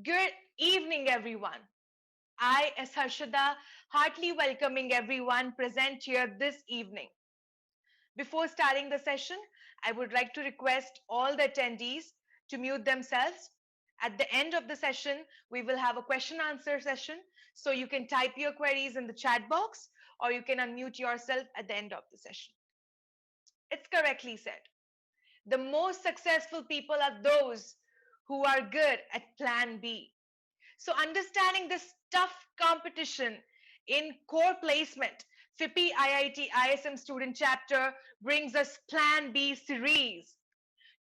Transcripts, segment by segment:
Good evening, everyone. I, as Harshada, heartily welcoming everyone present here this evening. Before starting the session, I would like to request all the attendees to mute themselves. At the end of the session, we will have a question answer session, so you can type your queries in the chat box or you can unmute yourself at the end of the session. It's correctly said. The most successful people are those who are good at Plan B. So understanding this tough competition in core placement, FIPI IIT ISM student chapter brings us Plan B series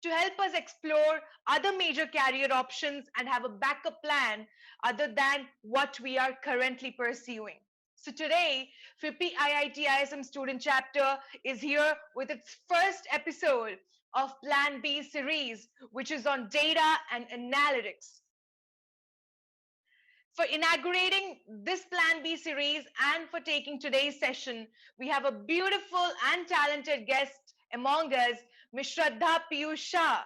to help us explore other major career options and have a backup plan other than what we are currently pursuing. So today, FIPI IIT ISM student chapter is here with its first episode of Plan B series, which is on data and analytics. For inaugurating this Plan B series and for taking today's session, we have a beautiful and talented guest among us, Ms. Shraddha Piyush Shah.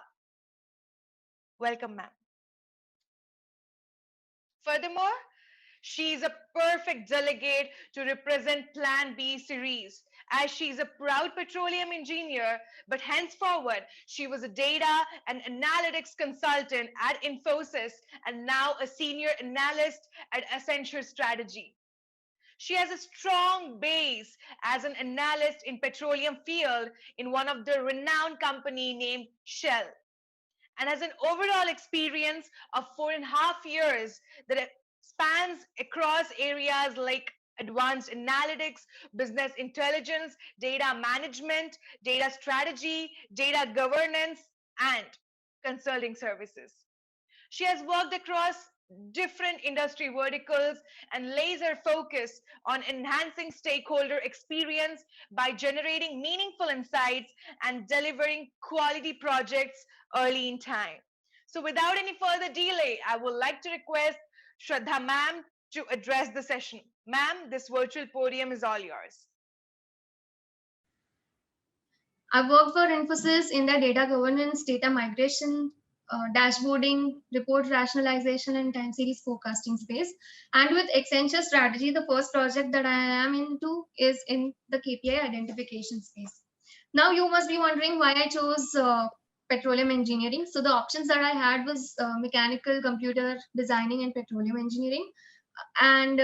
Welcome, ma'am. Furthermore, she is a perfect delegate to represent Plan B series, as she is a proud petroleum engineer, but henceforward she was a data and analytics consultant at Infosys and now a senior analyst at Accenture Strategy. She has a strong base as an analyst in petroleum field in one of the renowned company named Shell, and has an overall experience of 4.5 years that spans across areas like advanced analytics, business intelligence, data management, data strategy, data governance, and consulting services. She has worked across different industry verticals and laser focus on enhancing stakeholder experience by generating meaningful insights and delivering quality projects early in time. So without any further delay, I would like to request Shraddha ma'am to address the session. Ma'am, this virtual podium is all yours. I work for Infosys in the data governance, data migration, dashboarding, report rationalization, and time series forecasting space. And with Accenture Strategy, the first project that I am into is in the KPI identification space. Now, you must be wondering why I chose petroleum engineering. So, the options that I had was mechanical, computer designing, and petroleum engineering. And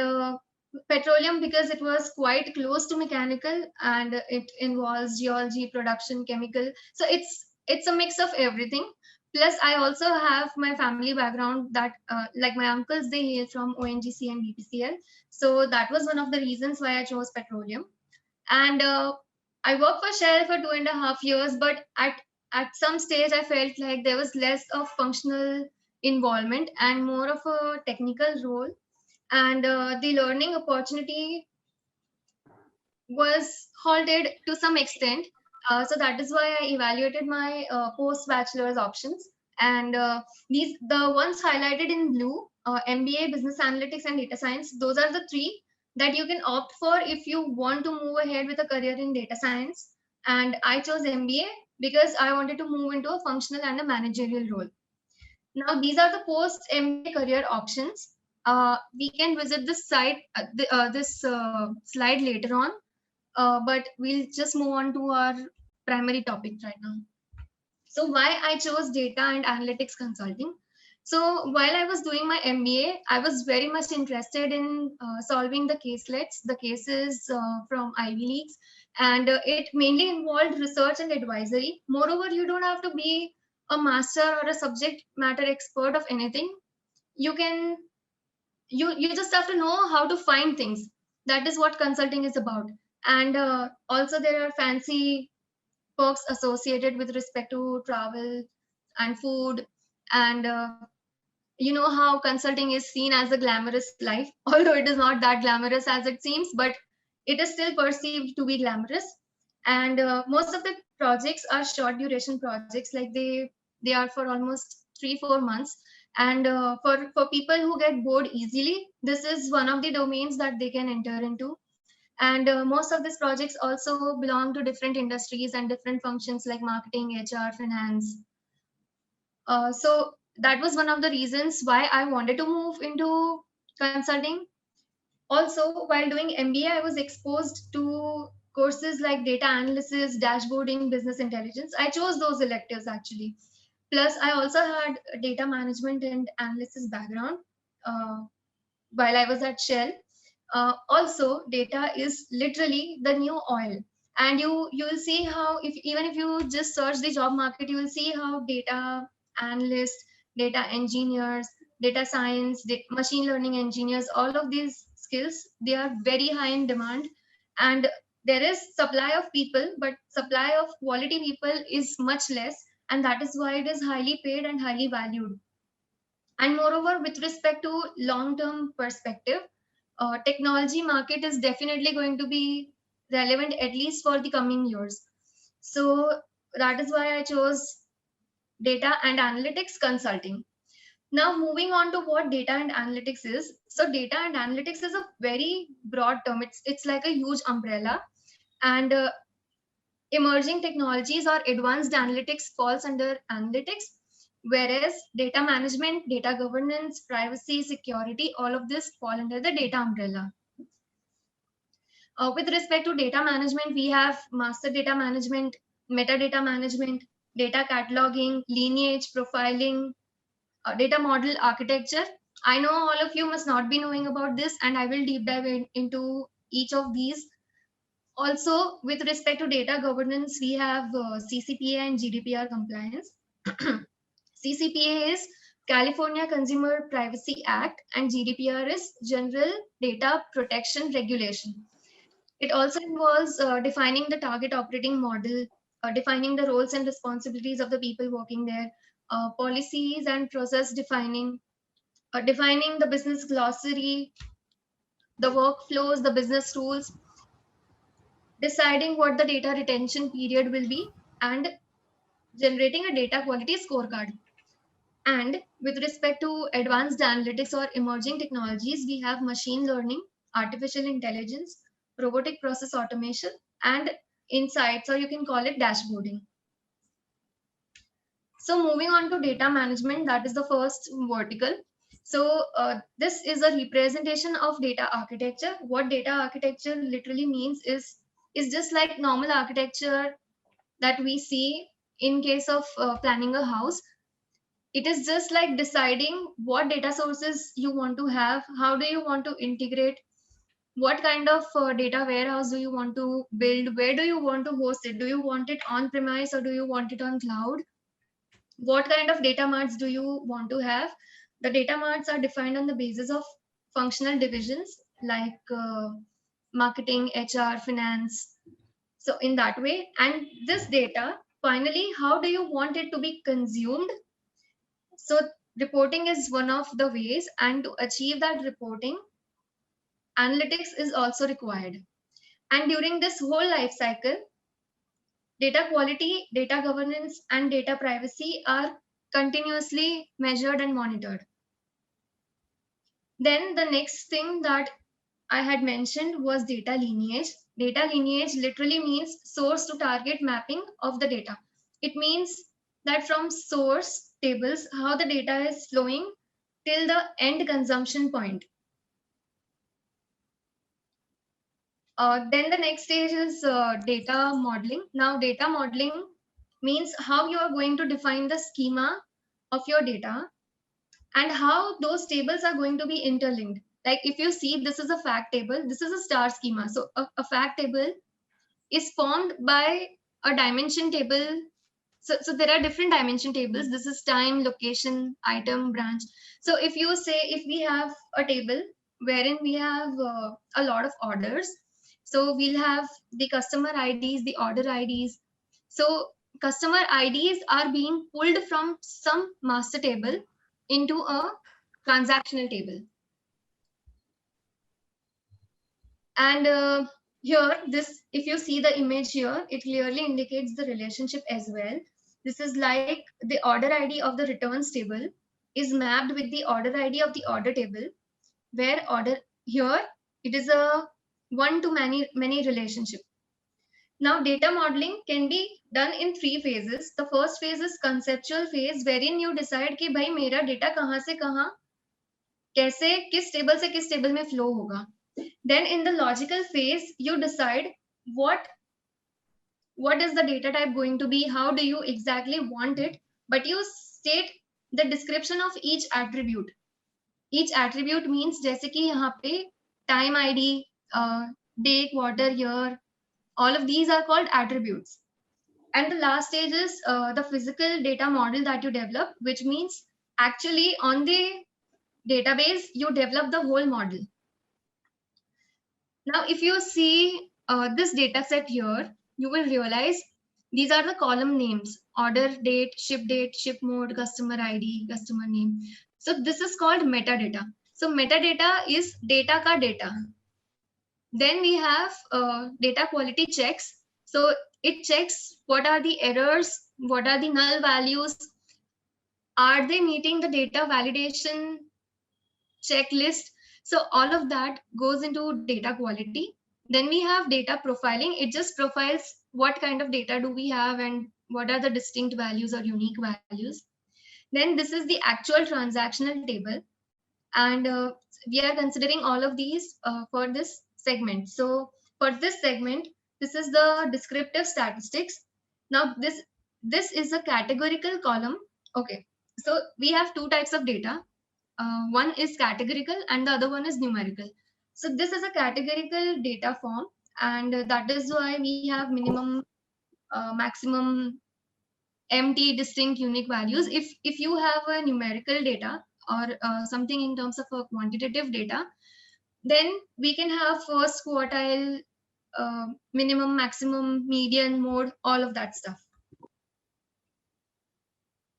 petroleum because it was quite close to mechanical and it involves geology, production, chemical, so it's a mix of everything. Plus I also have my family background that like my uncles, they hail from ONGC and BPCL, so that was one of the reasons why I chose petroleum. And I worked for Shell for 2.5 years, but at some stage I felt like there was less of functional involvement and more of a technical role, and the learning opportunity was halted to some extent. So that is why I evaluated my post bachelor's options, and these the ones highlighted in blue: MBA, business analytics, and data science. Those are the three that you can opt for if you want to move ahead with a career in data science. And I chose MBA because I wanted to move into a functional and a managerial role. Now, these are the post MBA career options. We can visit this site, this slide later on, but we'll just move on to our primary topic right now. So, why I chose data and analytics consulting? So, while I was doing my MBA, I was very much interested in solving the caselets, the cases from Ivy Leagues, and it mainly involved research and advisory. Moreover, you don't have to be a master or a subject matter expert of anything. You can you just have to know how to find things. That is what consulting is about. And also there are fancy perks associated with respect to travel and food, and you know how consulting is seen as a glamorous life, although it is not that glamorous as it seems, but it is still perceived to be glamorous. And most of the projects are short duration projects, like they are for almost 3-4 months. And for people who get bored easily, this is one of the domains that they can enter into. And most of these projects also belong to different industries and different functions like marketing, HR, finance. So that was one of the reasons why I wanted to move into consulting. Also, while doing MBA, I was exposed to courses like data analysis, dashboarding, business intelligence. I chose those electives actually. Plus, I also had a data management and analysis background uh, while I was at Shell. Also, data is literally the new oil, and you will see how, if even if you just search the job market, you will see how data analysts, data engineers, data science, machine learning engineers, all of these skills, they are very high in demand, and there is supply of people, but supply of quality people is much less, and that is why it is highly paid and highly valued. And moreover, with respect to long term perspective, technology market is definitely going to be relevant at least for the coming years. So that is why I chose data and analytics consulting. Now moving on to what data and analytics is. So data and analytics is a very broad term. It's like a huge umbrella, and emerging technologies or advanced analytics falls under analytics, whereas data management, data governance, privacy, security, all of this fall under the data umbrella. With respect to data management, we have master data management, metadata management, data cataloging, lineage, profiling, data model architecture. I know all of you must not be knowing about this, and I will deep dive into each of these. Also, with respect to data governance, we have CCPA and GDPR compliance. CCPA is California Consumer Privacy Act, and GDPR is General Data Protection Regulation. It also involves defining the target operating model, defining the roles and responsibilities of the people working there, policies and process defining, defining the business glossary, the workflows, the business rules, deciding what the data retention period will be, and generating a data quality scorecard. And with respect to advanced analytics or emerging technologies, we have machine learning, artificial intelligence, robotic process automation, and insights, or you can call it dashboarding. So moving on to data management, that is the first vertical. So this is a representation of data architecture. What data architecture literally means is just like normal architecture that we see in case of planning a house. It is just like deciding what data sources you want to have, how do you want to integrate, what kind of data warehouse do you want to build, where do you want to host it, do you want it on premise or do you want it on cloud, what kind of data marts do you want to have. The data marts are defined on the basis of functional divisions like marketing, HR, finance. So in that way, and this data, finally, how do you want it to be consumed? So reporting is one of the ways, and to achieve that reporting, analytics is also required. And during this whole life cycle, data quality, data governance, and data privacy are continuously measured and monitored. Then the next thing that I had mentioned was data lineage. Data lineage literally means source to target mapping of the data. It means that from source tables, how the data is flowing till the end consumption point. Then the next stage is data modeling. Now, data modeling means how you are going to define the schema of your data and how those tables are going to be interlinked. Like if you see, this is a fact table, this is a star schema. So a fact table is formed by a dimension table. So there are different dimension tables. This is time, location, item, branch. So if you say, if we have a table wherein we have a lot of orders, so we'll have the customer IDs, the order IDs. So customer IDs are being pulled from some master table into a transactional table. And here, this, if you see the image here, it clearly indicates the relationship as well. This is like the order ID of the returns table is mapped with the order ID of the order table, where order here, it is a one to many relationship. Now, data modeling can be done in 3 phases. The first phase is conceptual phase, wherein you decide कि भाई मेरा data कहाँ से कहाँ कैसे किस table से किस टेबल में flow होगा. Then in the logical phase, you decide what is the data type going to be, how do you exactly want it, but you state the description of each attribute. Each attribute means जैसे कि यहाँ पे time ID, day, quarter, year, all of these are called attributes. And the last stage is the physical data model that you develop, which means actually on the database you develop the whole model. Now if you see this data set here, you will realize these are the column names: order date, ship mode, customer ID, customer name. So this is called metadata. So metadata is data ka data. Then we have data quality checks. So it checks what are the errors, what are the null values, are they meeting the data validation checklist. So all of that goes into data quality. Then we have data profiling. It just profiles what kind of data do we have and what are the distinct values or unique values. Then this is the actual transactional table, and we are considering all of these for this segment. So for this segment, this is the descriptive statistics. Now this is a categorical column. Okay, so we have two types of data. One is categorical and the other one is numerical. So this is a categorical data form, and that is why we have minimum, maximum, empty, distinct, unique values. If you have a numerical data or something in terms of a quantitative data, then we can have first quartile, minimum, maximum, median, mode, all of that stuff.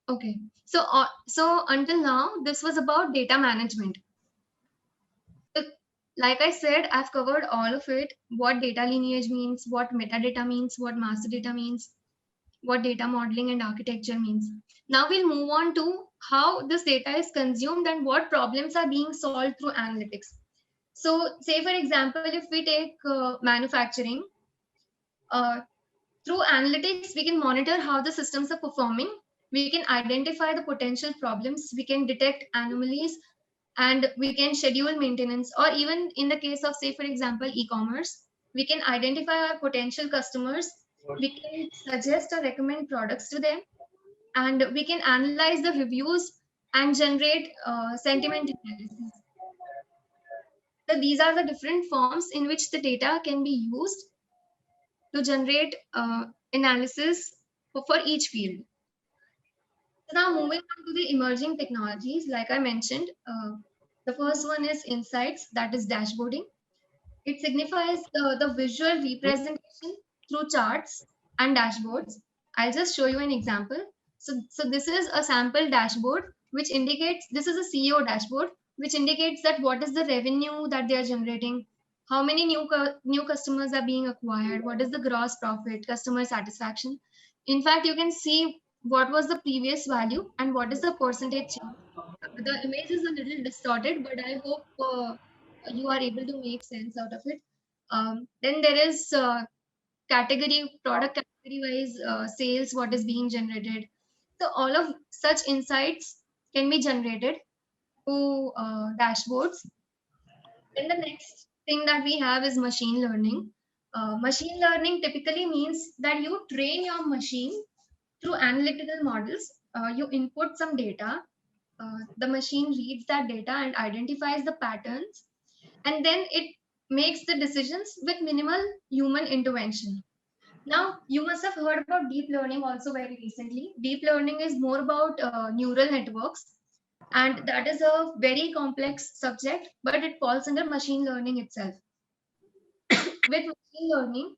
Okay, so until now this was about data management. Like I said, I've covered all of it: what data lineage means, what metadata means, what master data means, what data modeling and architecture means. Now we'll move on to how this data is consumed and what problems are being solved through analytics. So say for example, if we take manufacturing, uh, through analytics, we can monitor how the systems are performing. We can identify the potential problems. We can detect anomalies, and we can schedule maintenance. Or even in the case of, say, for example, e-commerce, we can identify our potential customers. We can suggest or recommend products to them, and we can analyze the reviews and generate sentiment analysis. So these are the different forms in which the data can be used to generate analysis for each field. So now moving on to the emerging technologies, like I mentioned, the first one is insights, that is dashboarding. It signifies the visual representation through charts and dashboards. I'll just show you an example. So this is a sample dashboard, which indicates, this is a CEO dashboard, which indicates that what is the revenue that they are generating, how many new customers are being acquired, what is the gross profit, customer satisfaction. In fact, you can see what was the previous value and what is the percentage change. The image is a little distorted, but I hope you are able to make sense out of it. Then there is product category wise sales, what is being generated. So all of such insights can be generated to dashboards. Then the next thing that we have is machine learning. Machine learning typically means that you train your machine through analytical models. You input some data, the machine reads that data and identifies the patterns, and then it makes the decisions with minimal human intervention. Now, you must have heard about deep learning also very recently. Deep learning is more about neural networks, and that is a very complex subject, but it falls under machine learning itself. With machine learning,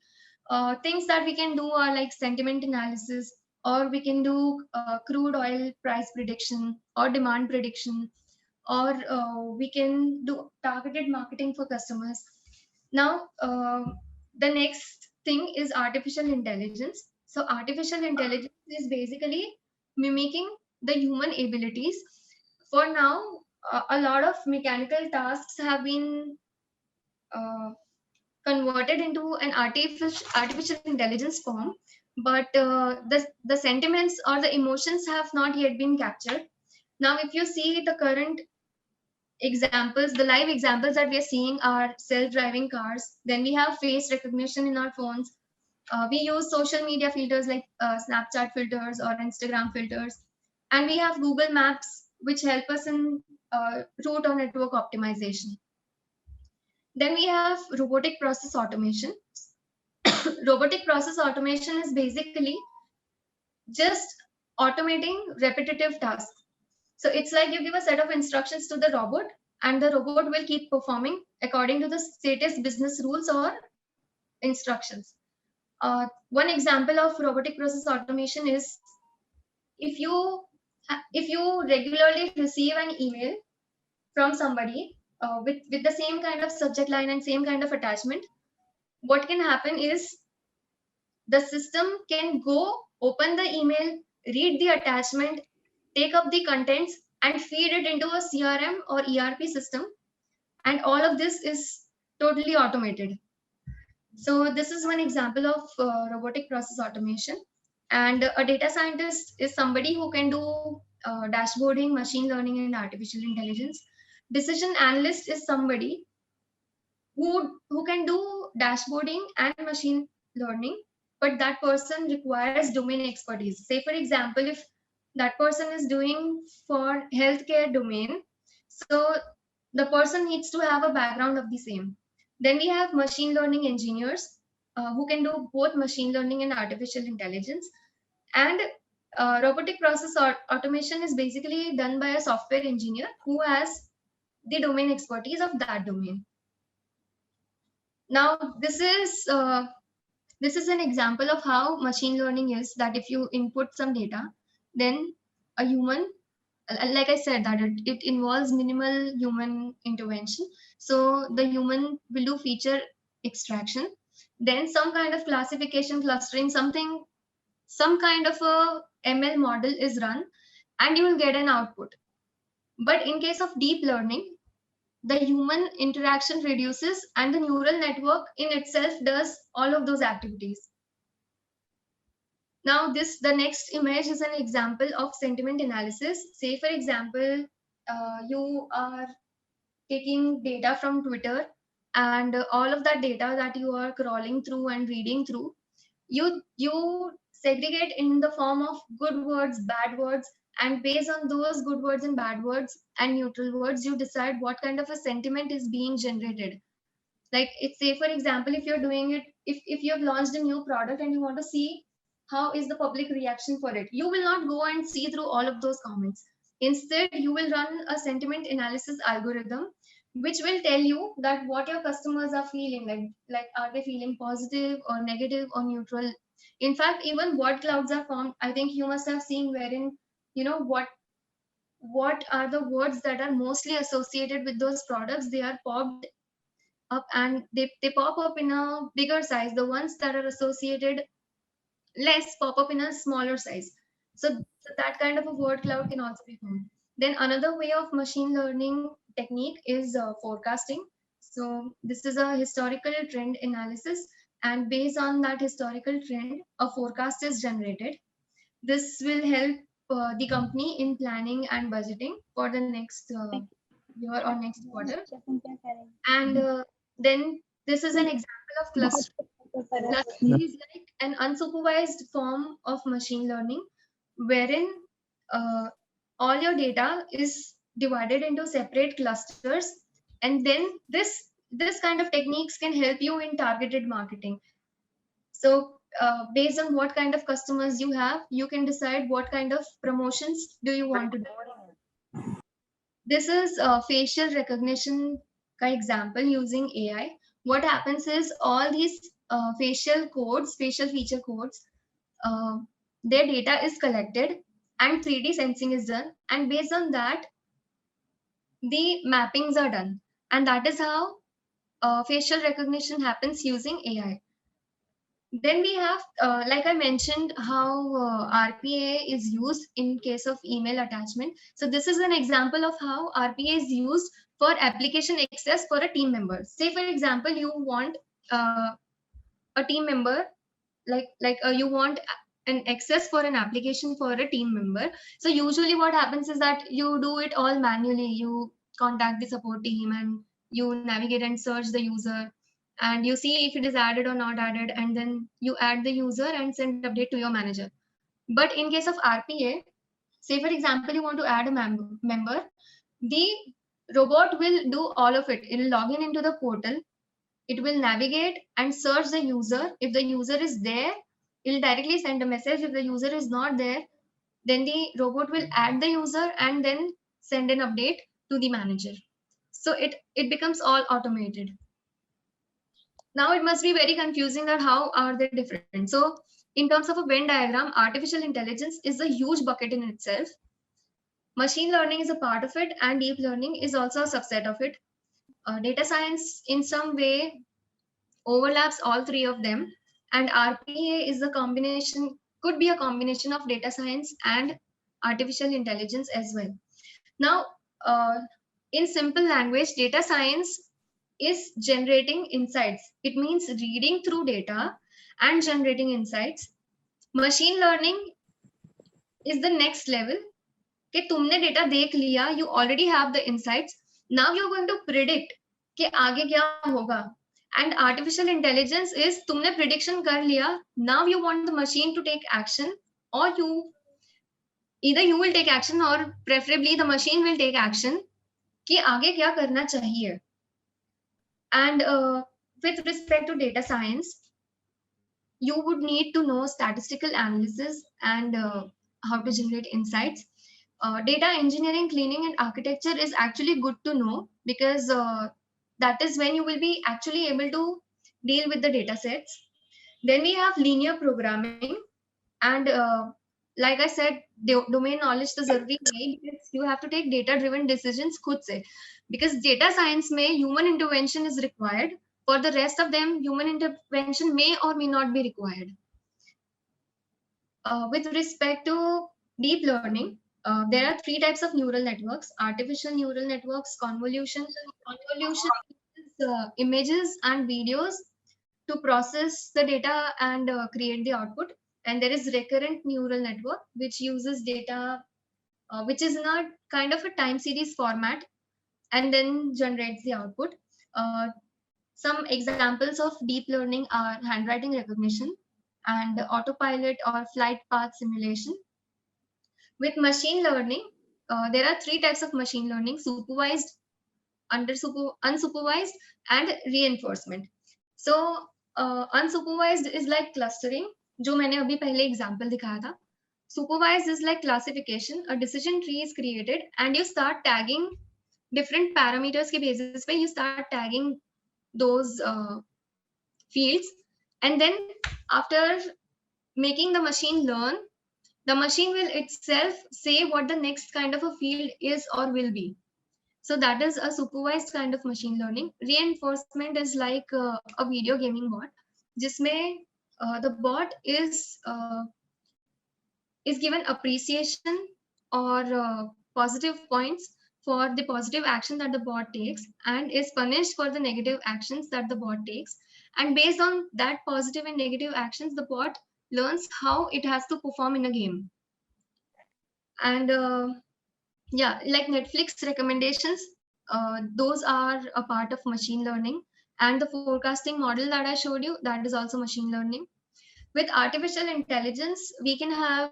things that we can do are like sentiment analysis, or we can do crude oil price prediction or demand prediction, or we can do targeted marketing for customers. Now, the next thing is artificial intelligence. So artificial intelligence is basically mimicking the human abilities. For now, a lot of mechanical tasks have been converted into an artificial intelligence form, but the sentiments or the emotions have not yet been captured. Now, if you see the current examples, the live examples that we are seeing are self-driving cars. Then we have face recognition in our phones. We use social media filters like Snapchat filters or Instagram filters, and we have Google Maps, which help us in route or network optimization. Then we have robotic process automation. Robotic process automation is basically just automating repetitive tasks. So it's like you give a set of instructions to the robot, and the robot will keep performing according to the status business rules or instructions. One example of robotic process automation is if you if you regularly receive an email from somebody with the same kind of subject line and same kind of attachment, what can happen is the system can go open the email, read the attachment, take up the contents, and feed it into a CRM or ERP system. And all of this is totally automated. So this is one example of robotic process automation. And a data scientist is somebody who can do dashboarding, machine learning, and artificial intelligence. Decision analyst is somebody who can do dashboarding and machine learning, but that person requires domain expertise. Say, for example, if that person is doing for healthcare domain, so the person needs to have a background of the same. Then we have machine learning engineers who can do both machine learning and artificial intelligence. And robotic process automation is basically done by a software engineer who has the domain expertise of that domain. Now, this is an example of how machine learning is, that if you input some data, then a human, like I said, that it involves minimal human intervention. So the human will do feature extraction, then some kind of classification, clustering, some kind of a ML model is run, and you will get an output. But in case of deep learning, the human interaction reduces and the neural network in itself does all of those activities. Now, the next image is an example of sentiment analysis. Say, for example, you are taking data from Twitter, and all of that data that you are crawling through and reading through, you segregate in the form of good words, bad words, and based on those good words and bad words and neutral words, you decide what kind of a sentiment is being generated. Like, it's, say for example, if you're doing it, if you have launched a new product and you want to see how is the public reaction for it, you will not go and see through all of those comments. Instead, you will run a sentiment analysis algorithm which will tell you that what your customers are feeling, like are they feeling positive or negative or neutral. In fact, even word clouds are formed. I think you must have seen wherein, what are the words that are mostly associated with those products, they are popped up, and they pop up in a bigger size. The ones that are associated less pop up in a smaller size. So that kind of a word cloud can also be formed. Then another way of machine learning technique is forecasting. So this is a historical trend analysis, and based on that historical trend, a forecast is generated. This will help the company in planning and budgeting for the next year or next quarter. And then this is an example of clustering. Clustering is like an unsupervised form of machine learning, wherein all your data is divided into separate clusters, and then this kind of techniques can help you in targeted marketing. So based on what kind of customers you have, you can decide what kind of promotions do you want to do. This is a facial recognition example using AI. What happens is all these facial codes, facial feature codes, uh, their data is collected and 3D sensing is done. And based on that, the mappings are done. And that is how facial recognition happens using AI. Then we have, like I mentioned, how RPA is used in case of email attachment. So this is an example of how RPA is used for application access for a team member. Say, for example, you want a team member, you want an access for an application for a team member. So usually what happens is that you do it all manually. You contact the support team and you navigate and search the user, and you see if it is added or not added, and then you add the user and send update to your manager. But in case of RPA, say for example you want to add a member, the robot will do all of it. It will log in into the portal, it will navigate and search the user. If the user is there, it will directly send a message. If the user is not there, then the robot will add the user and then send an update to the manager. So it becomes all automated. Now it must be very confusing that how are they different. So in terms of a Venn diagram, artificial intelligence is a huge bucket in itself. Machine learning is a part of it, and deep learning is also a subset of it. Data science in some way overlaps all three of them, and RPA is a combination, could be a combination of data science and artificial intelligence as well. Now, in simple language, data science is generating insights. It means reading through data and generating insights. Machine learning is the next level. कि तुमने data देख लिया, you already have the insights. Now you're going to predict कि आगे क्या होगा. And artificial intelligence is तुमने prediction कर लिया. Now you want the machine to take action, or either you will take action or preferably the machine will take action कि आगे क्या करना चाहिए. And with respect to data science, you would need to know statistical analysis and how to generate insights. Data engineering, cleaning, and architecture is actually good to know, because that is when you will be actually able to deal with the data sets. Then we have linear programming, and like I said, domain knowledge to zaruri hai, because you have to take data driven decisions khud se, because data science mein human intervention is required. For the rest of them, human intervention may or may not be required. With respect to deep learning, there are three types of neural networks: artificial neural networks, convolution. Convolution is images and videos to process the data and create the output. And there is recurrent neural network, which uses data, which is in a kind of a time series format, and then generates the output. Some examples of deep learning are handwriting recognition and autopilot or flight path simulation. With machine learning, there are three types of machine learning: supervised, unsupervised, and reinforcement. So unsupervised is like clustering, जो मैंने अभी पहले example दिखाया था. Supervised is like classification. A decision tree is created and you start tagging different parameters के basis पे you start tagging those fields, and then after making the machine learn, the machine will itself say what the next kind of a field is or will be. So that is a supervised kind of machine learning. Reinforcement is like a video gaming bot, जिसमें the bot is given appreciation or positive points for the positive action that the bot takes, and is punished for the negative actions that the bot takes. And based on that positive and negative actions, the bot learns how it has to perform in a game. And yeah, like Netflix recommendations, those are a part of machine learning. And the forecasting model that I showed you, that is also machine learning. With artificial intelligence, we can have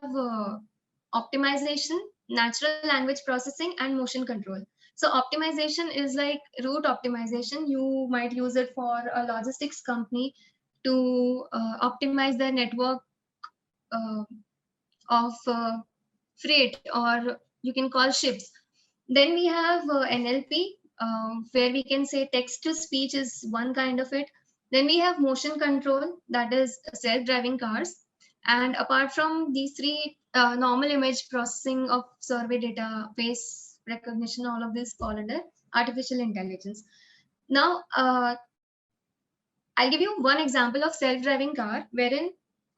optimization, natural language processing, and motion control. So optimization is like route optimization. You might use it for a logistics company to optimize their network of freight, or you can call ships. Then we have NLP, where we can say text to speech is one kind of it. Then we have motion control, that is self-driving cars. And apart from these three, normal image processing of survey data, face recognition, all of this fall under artificial intelligence. Now, I'll give you one example of self-driving car, wherein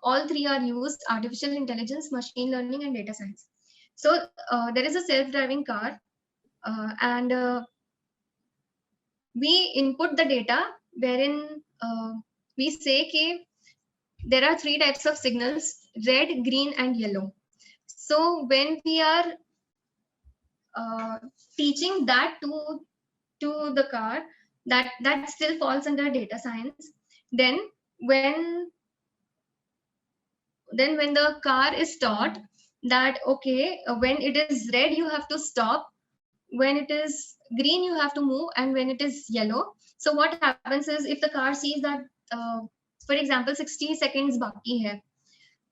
all three are used: artificial intelligence, machine learning, and data science. So there is a self-driving car, and we input the data, wherein we say कि there are 3 types of signals: red, green, and yellow. So when we are teaching that to the car, that still falls under data science. Then when when the car is taught that okay, when it is red you have to stop, when it is green you have to move, and when it is yellow. So what happens is if the car sees that for example 60 seconds baki hai,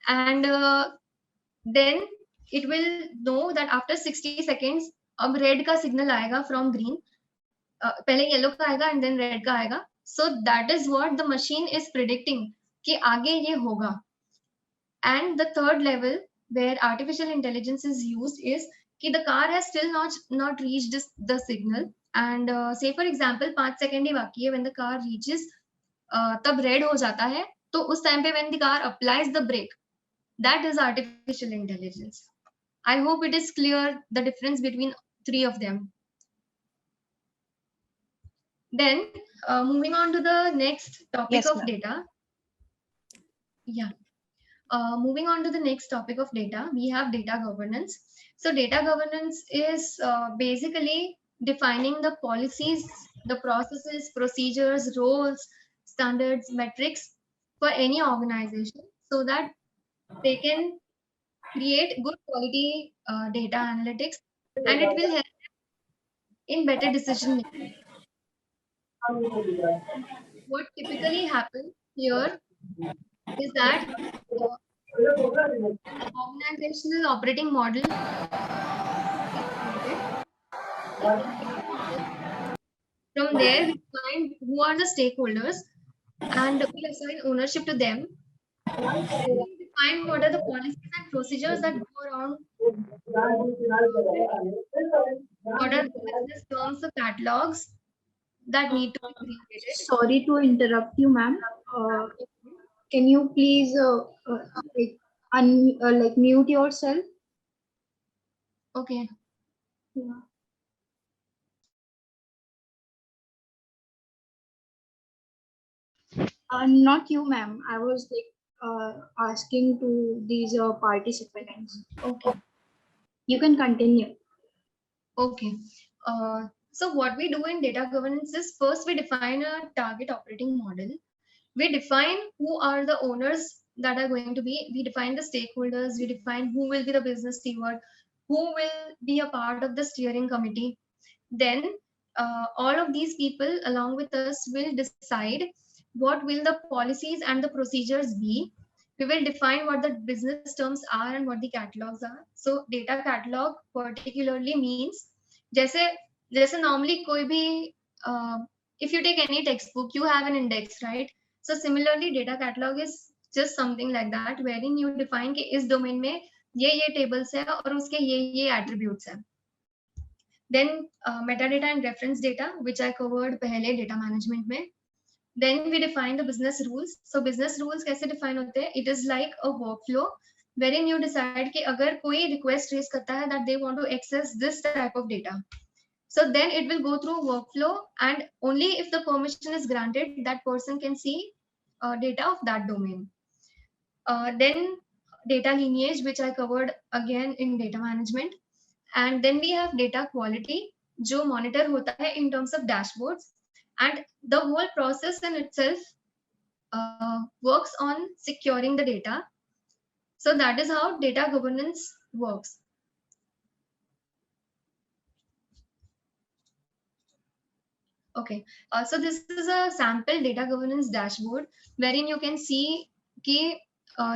and then it will know that after 60 seconds अब red का signal आएगा from green, पहले yellow का आएगा and then red का आएगा. So that is what the machine is predicting कि आगे ये होगा. And the third level where artificial intelligence is used is कि the car has still not reached the signal, and say for example 5 second ही बाकी है, when the car reaches तब red हो जाता है, तो उस time पे when the car applies the brake, that is artificial intelligence. I hope it is clear the difference between 3 of them. Then moving on to the next topic Yes, of ma'am. data. Yeah. Moving on to the next topic of data, we have data governance. So data governance is basically defining the policies, the processes, procedures, roles, standards, metrics for any organization so that they can create good quality data analytics, and it will help in better decision making. What typically happens here is that organizational operating model is created. From there, we find who are the stakeholders and we assign ownership to them. We define what are the policies and procedures that go around, what are the business terms, the catalogs that need to be created. Sorry to interrupt you, ma'am. Can you please mute yourself? Okay. Yeah. Not you, ma'am. I was asking to these participants. Okay. You can continue. Okay. So what we do in data governance is first we define a target operating model. We define who are the owners that are going to be. We define the stakeholders. We define who will be the business steward, who will be a part of the steering committee. Then all of these people along with us will decide what will the policies and the procedures be. We will define what the business terms are and what the catalogs are. So data catalog particularly means जैसे जैसे normally कोई भी if you take any textbook you have an index, right? So similarly data catalog is just something like that wherein you define कि इस domain में ये tables है और उसके ये attributes है. Then metadata and reference data, which I covered पहले data management में. Then we define the business rules. So business rules कैसे define होते हैं? It is like a workflow wherein you decide कि अगर कोई request raise करता है that they want to access this type of data. So then it will go through workflow, and only if the permission is granted, that person can see data of that domain. Then data lineage, which I covered again in data management. And then we have data quality, जो monitor होता है in terms of dashboards. And the whole process in itself works on securing the data. So that is how data governance works. Okay, so this is a sample data governance dashboard wherein you can see कि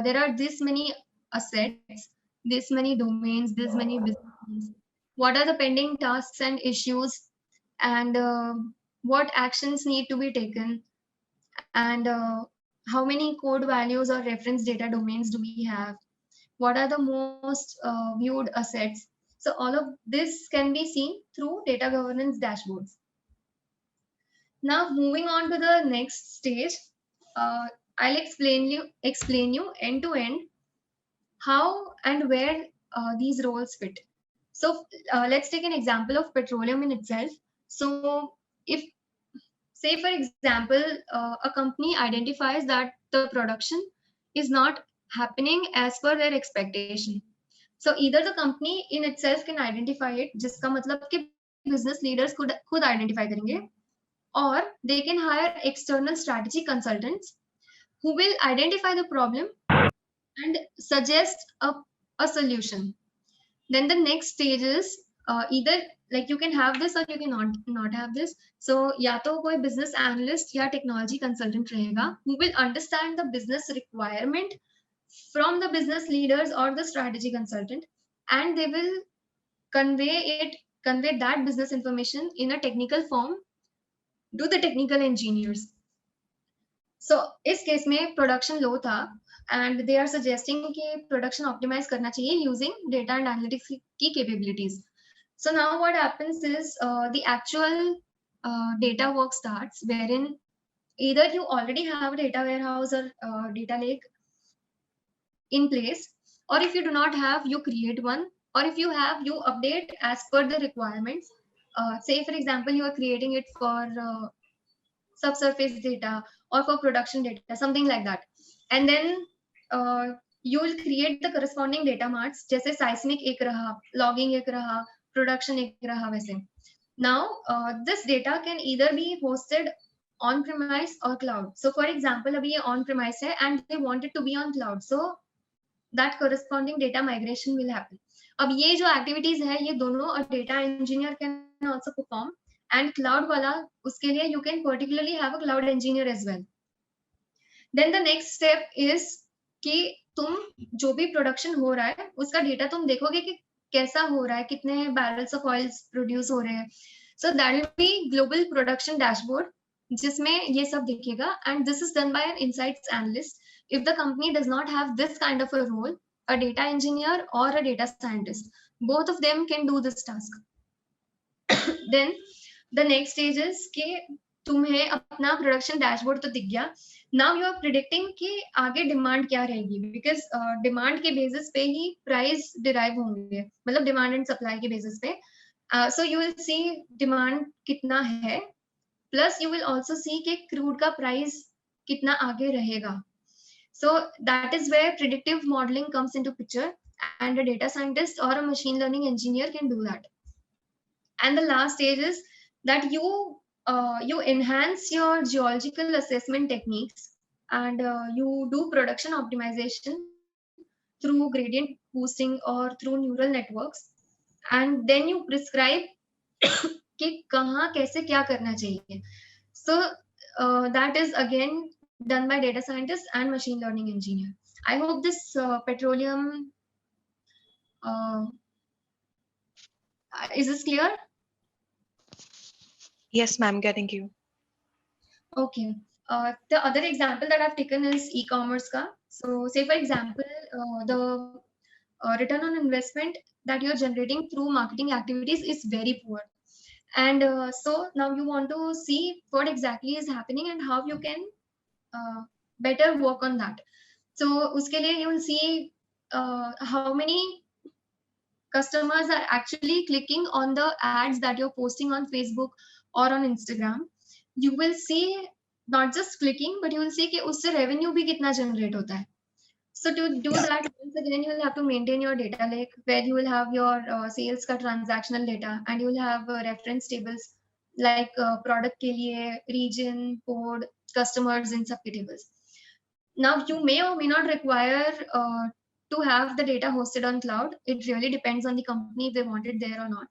there are this many assets, this many domains, this many businesses. What are the pending tasks and issues, and what actions need to be taken, and how many code values or reference data domains do we have, what are the most viewed assets. So all of this can be seen through data governance dashboards. Now moving on to the next stage, I'll explain you end to end how and where these roles fit. So let's take an example of petroleum in itself. So if say for example, a company identifies that the production is not happening as per their expectation. So either the company in itself can identify it, जिसका मतलब कि business leaders खुद identify करेंगे, or they can hire external strategy consultants who will identify the problem and suggest a solution. Then the next stage is either like you can have this or you can not have this. So या तो कोई business analyst या technology consultant रहेगा who will understand the business requirement from the business leaders or the strategy consultant, and they will convey that business information in a technical form to the technical engineers. So इस case में production लो था and they are suggesting कि production optimise करना चाहिए using data and analytics की capabilities. So now what happens is the actual data work starts, wherein either you already have a data warehouse or data lake in place, or if you do not have, you create one, or if you have, you update as per the requirements. Say for example, you are creating it for subsurface data or for production data, something like that. And then you will create the corresponding data marts, जैसे seismic एक रहा, logging एक रहा, production एक रहा वैसे. Now this data can either be hosted on premise or cloud. So for example, अभी ये on premise है and they want it to be on cloud, so that corresponding data migration will happen. अब ये जो activities है ये दोनों a data engineer can also perform, and cloud वाला उसके लिए you can particularly have a cloud engineer as well. Then the next step is कि तुम जो भी production हो रहा है उसका data तुम देखोगे कि कैसा हो रहा है, कितने barrels of oils produce हो रहे हैं. So that will be global production dashboard जिसमें ये सब दिखेगा, and this is done by an insights analyst. If the company does not have this kind of a role, a data engineer or a data scientist, both of them can do this task. Then the next stage is कि तुम्हें अपना production dashboard तो दिख गया. Now you are predicting कि आगे demand क्या रहेगी, बिकॉज डिमांड के बेसिस पे ही प्राइस डिराइव होंगे, मतलब डिमांड एंड सप्लाई के बेसिस पे. So you will C demand कितना है, plus you will also see कि क्रूड का प्राइस कितना आगे रहेगा. So that is where predictive modeling comes into picture, and a data scientist or a machine learning engineer can do that. And the last stage is that you enhance your geological assessment techniques, and you do production optimization through gradient boosting or through neural networks, and then you prescribe कि कहाँ कैसे क्या करना चाहिए. So that is again done by data scientists and machine learning engineer. I hope this petroleum is this clear? Yes, ma'am, getting you. Okay. The other example that I've taken is e-commerce ka. So say for example, the return on investment that you're generating through marketing activities is very poor. And so now you want to see what exactly is happening and how you can better work on that. So uske liye you will see how many customers are actually clicking on the ads that you're posting on Facebook or on Instagram. You will see not just clicking, but you will see कि उससे revenue भी कितना generate होता है. So to do that, once again, you will have to maintain your data lake where you will have your sales का transactional data, and you will have reference tables like product के लिए region, code, customers, in सब के tables. Now you may or may not require to have the data hosted on cloud. It really depends on the company if they want it there or not.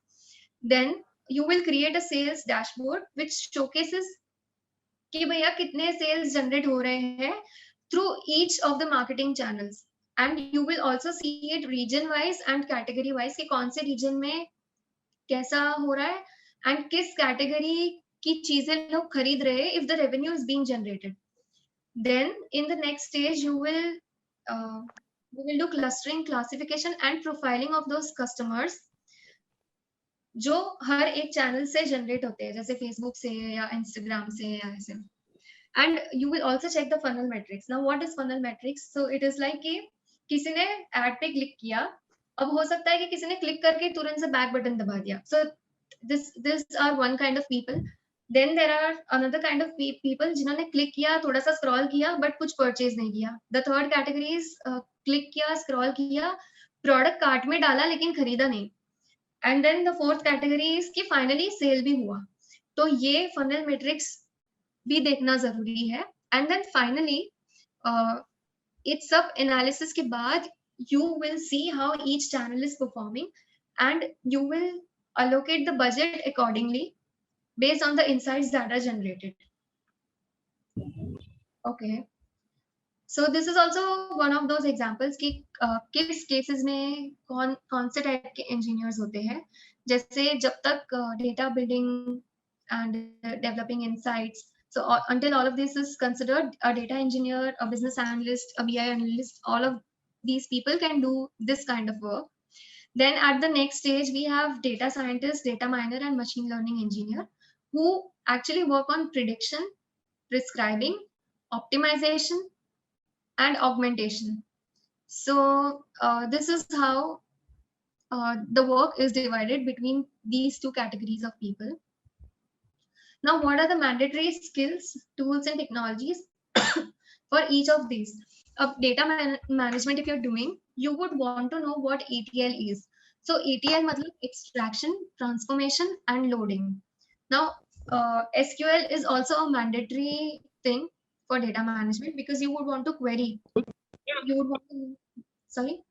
Then you will create a sales dashboard which showcases कि भैया कितने sales generate हो रहे हैं through each of the marketing channels, and you will also see it region wise and category wise कि कौन से region में कैसा हो रहा है and किस category की चीजें लोग खरीद रहे हैं if the revenue is being generated. Then in the next stage you will do clustering, classification and profiling of those customers जो हर एक चैनल से जनरेट होते हैं, जैसे फेसबुक से या इंस्टाग्राम से या ऐसे. And you will also check the funnel metrics. Now what is funnel metrics? So it is like कि किसी ने ad पे क्लिक किया, अब हो सकता है कि किसी ने क्लिक करके तुरंत से बैक बटन दबा दिया. So this are one kind of people. Then there are another kind of people जिन्होंने click किया, थोड़ा सा scroll किया, but कुछ purchase नहीं किया. The third category is click किया, scroll किया, product cart में डाला लेकिन खरीदा नहीं. And then the fourth category is कि finally sale भी हुआ. तो ये funnel metrics भी देखना जरूरी है. And then finally इस सब analysis के बाद you will see how each channel is performing and you will allocate the budget accordingly based on the insights that are generated. Okay. So this is also one of those examples कि किस cases में कौन से type के engineers होते हैं. जैसे जब तक data building and developing insights. So until all of this is considered, a data engineer, a business analyst, a BI analyst, all of these people can do this kind of work. Then at the next stage, we have data scientist, data miner, and machine learning engineer who actually work on prediction, prescribing, optimization, and augmentation. So this is how the work is divided between these two categories of people. Now, what are the mandatory skills, tools, and technologies for each of these? Data management, if you're doing, you would want to know what ETL is. So ETL matlab extraction, transformation, and loading. Now, SQL is also a mandatory thing for data management because you would want to query. You would want to, sorry.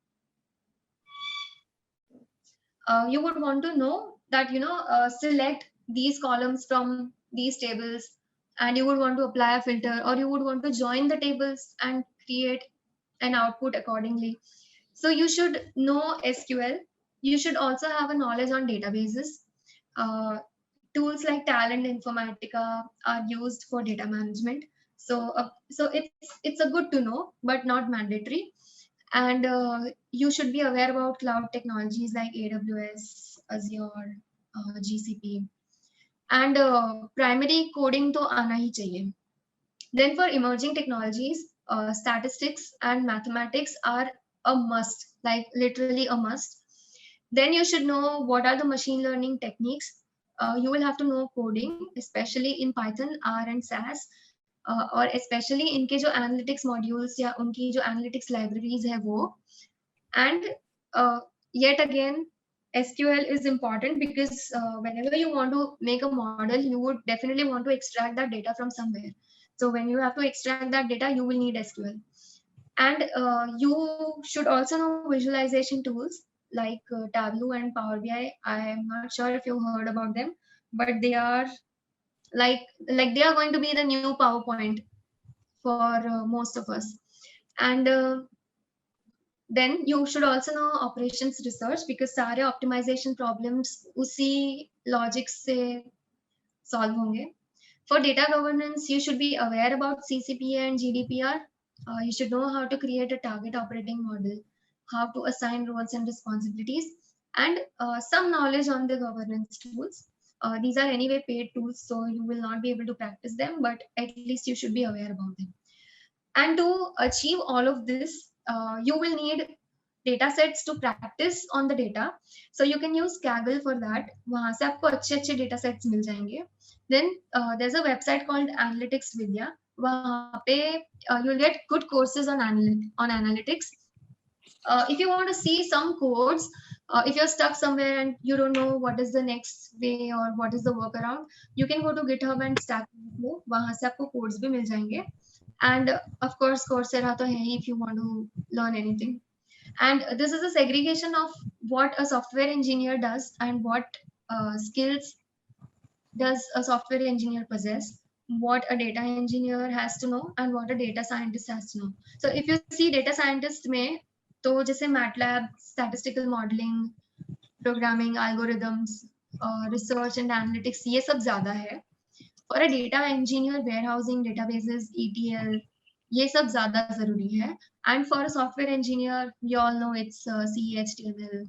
You would want to know that, select these columns from these tables, and you would want to apply a filter, or you would want to join the tables and create an output accordingly. So you should know SQL. You should also have a knowledge on databases. Tools like Talend Informatica are used for data management. So it's a good to know, but not mandatory. And you should be aware about cloud technologies like AWS, Azure, GCP. And primary coding to aana hi chahiye. Then for emerging technologies, statistics and mathematics are a must, like literally a must. Then you should know what are the machine learning techniques. You will have to know coding, especially in Python, R, and SAS. और especially इनके जो analytics modules या उनकी जो analytics libraries है वो. And yet again, SQL is important because whenever you want to make a model, you would definitely want to extract that data from somewhere. So when you have to extract that data, you will need SQL. And you should also know visualization tools like Tableau and Power BI. I am not sure if you heard about them, but they are like they are going to be the new PowerPoint for most of us. And then you should also know operations research because सारे optimization problems उसी logic से solve होंगे. For data governance, you should be aware about CCPA and GDPR. You should know how to create a target operating model, how to assign roles and responsibilities, and some knowledge on the governance tools. These are anyway paid tools, so you will not be able to practice them, but at least you should be aware about them. And to achieve all of this, you will need data sets to practice on the data. So you can use Kaggle for that. वहाँ से आपको अच्छे data sets मिल जाएंगे. Then there's a website called Analytics Vidya. वहाँ पे you'll get good courses on analytics. If you want to see some codes, if you're stuck somewhere and you don't know what is the next way or what is the workaround, you can go to GitHub and Stack Overflow. वहाँ से आपको codes भी मिल जाएंगे. And of course, Coursera तो है ही if you want to learn anything. And this is a segregation of what a software engineer does and what skills does a software engineer possess, what a data engineer has to know, and what a data scientist has to know. So if you see data scientist में, तो जैसे MATLAB, statistical modeling, programming, algorithms, research and analytics, ये सब ज़्यादा है. For a data engineer, warehousing, databases, ETL, ये सब ज़्यादा ज़रूरी है. And for a software engineer, we all know it's C, HTML,